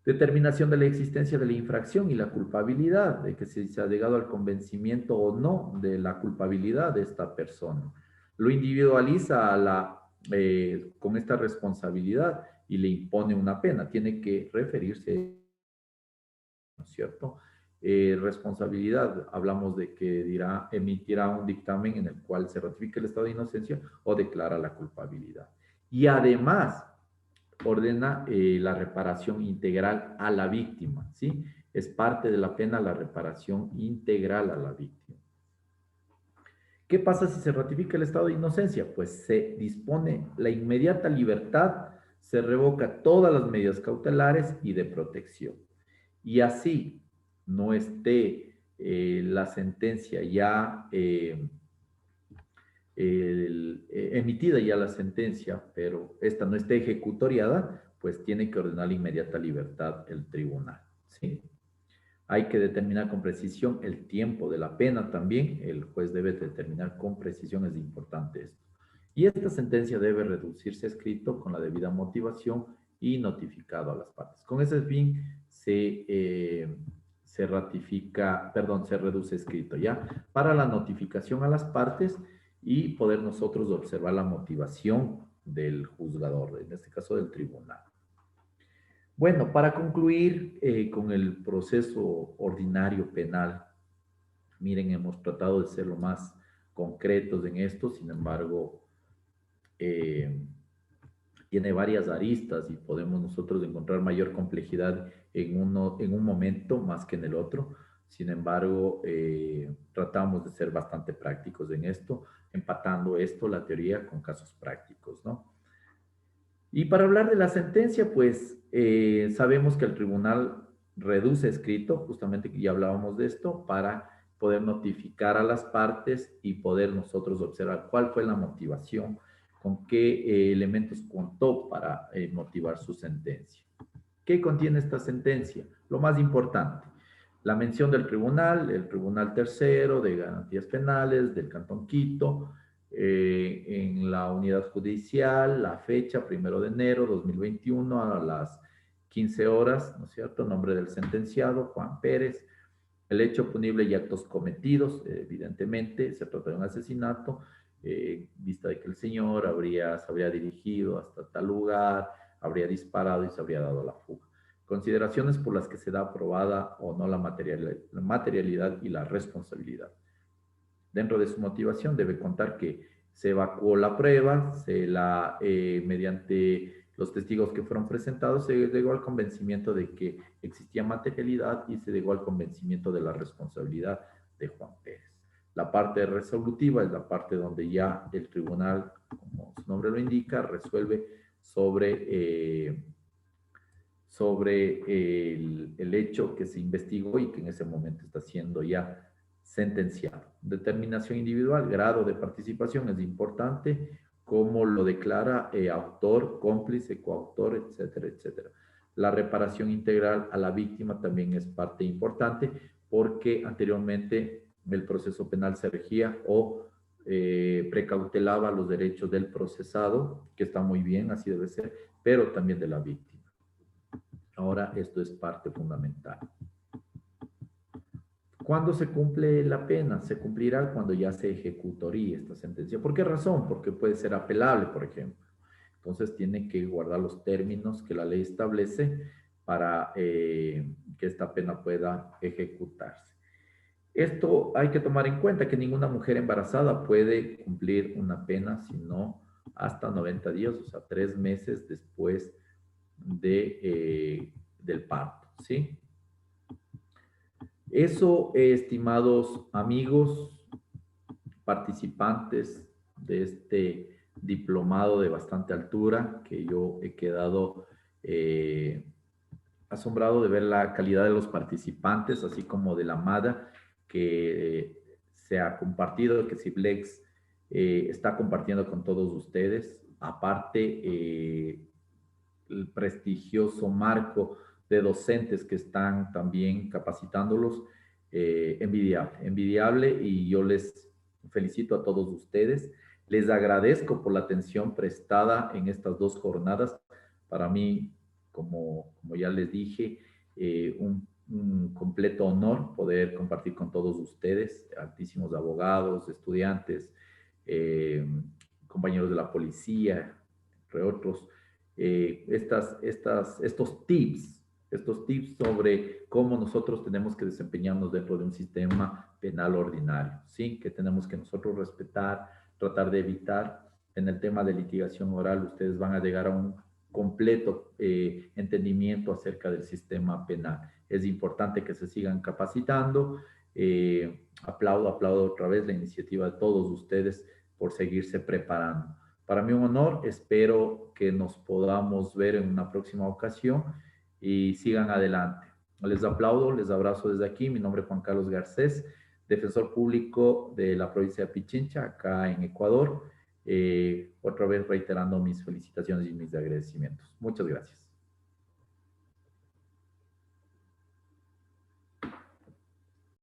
Determinación de la existencia de la infracción y la culpabilidad, de que si se ha llegado al convencimiento o no de la culpabilidad de esta persona. Lo individualiza con esta responsabilidad y le impone una pena. Tiene que referirse, ¿no es cierto? Responsabilidad, hablamos de que emitirá un dictamen en el cual se ratifica el estado de inocencia o declara la culpabilidad. Y además, ordena la reparación integral a la víctima, ¿sí? Es parte de la pena la reparación integral a la víctima. ¿Qué pasa si se ratifica el estado de inocencia? Pues se dispone la inmediata libertad, se revoca todas las medidas cautelares y de protección. Y así no esté la sentencia ya emitida ya la sentencia, pero esta no esté ejecutoriada, pues tiene que ordenar la inmediata libertad el tribunal, ¿sí? Hay que determinar con precisión el tiempo de la pena también. El juez debe determinar con precisión, es importante esto. Y esta sentencia debe reducirse a escrito con la debida motivación y notificado a las partes. Con ese fin se reduce escrito, ¿ya? Para la notificación a las partes y poder nosotros observar la motivación del juzgador, en este caso del tribunal. Bueno, para concluir con el proceso ordinario penal, miren, hemos tratado de ser lo más concretos en esto, sin embargo, tiene varias aristas y podemos nosotros encontrar mayor complejidad en un momento más que en el otro. Sin embargo, tratamos de ser bastante prácticos en esto, empatando esto, la teoría, con casos prácticos, ¿no? Y para hablar de la sentencia, pues sabemos que el tribunal reduce escrito, justamente que ya hablábamos de esto, para poder notificar a las partes y poder nosotros observar cuál fue la motivación, con qué elementos contó para motivar su sentencia. ¿Qué contiene esta sentencia? Lo más importante, la mención del tribunal, el Tribunal Tercero de Garantías Penales del Cantón Quito, en la unidad judicial, la fecha, 1 de enero 2021 a las 15 horas, ¿no es cierto? Nombre del sentenciado, Juan Pérez. El hecho punible y actos cometidos, evidentemente, se trata de un asesinato. vista de que el señor se habría dirigido hasta tal lugar, habría disparado y se habría dado la fuga. Consideraciones por las que se da aprobada o no la materialidad y la responsabilidad. Dentro de su motivación debe contar que se evacuó la prueba, mediante los testigos que fueron presentados, se llegó al convencimiento de que existía materialidad y se llegó al convencimiento de la responsabilidad de Juan Pérez. La parte resolutiva es la parte donde ya el tribunal, como su nombre lo indica, resuelve sobre el hecho que se investigó y que en ese momento está siendo ya sentenciado. Determinación individual, grado de participación es importante, como lo declara autor, cómplice, coautor, etcétera, etcétera. La reparación integral a la víctima también es parte importante porque anteriormente el proceso penal se regía o precautelaba los derechos del procesado, que está muy bien, así debe ser, pero también de la víctima. Ahora esto es parte fundamental. ¿Cuándo se cumple la pena? Se cumplirá cuando ya se ejecutaría esta sentencia. ¿Por qué razón? Porque puede ser apelable, por ejemplo. Entonces tiene que guardar los términos que la ley establece para que esta pena pueda ejecutarse. Esto hay que tomar en cuenta que ninguna mujer embarazada puede cumplir una pena sino hasta 90 días, o sea, 3 meses después del parto, ¿sí? Eso, estimados amigos, participantes de este diplomado de bastante altura, que yo he quedado asombrado de ver la calidad de los participantes, así como de la MADA que se ha compartido, que Ciblex está compartiendo con todos ustedes. Aparte, el prestigioso marco de docentes que están también capacitándolos, envidiable, y yo les felicito a todos ustedes. Les agradezco por la atención prestada en estas 2 jornadas. Para mí, como ya les dije, un completo honor poder compartir con todos ustedes, altísimos abogados, estudiantes, compañeros de la policía, entre otros, estos tips sobre cómo nosotros tenemos que desempeñarnos dentro de un sistema penal ordinario, ¿sí? Que tenemos que nosotros respetar, tratar de evitar. En el tema de litigación oral, ustedes van a llegar a un completo entendimiento acerca del sistema penal. Es importante que se sigan capacitando. Aplaudo otra vez la iniciativa de todos ustedes por seguirse preparando. Para mí un honor, espero que nos podamos ver en una próxima ocasión y sigan adelante. Les aplaudo, les abrazo desde aquí. Mi nombre es Juan Carlos Garcés, defensor público de la provincia de Pichincha, acá en Ecuador. Otra vez reiterando mis felicitaciones y mis agradecimientos. Muchas gracias.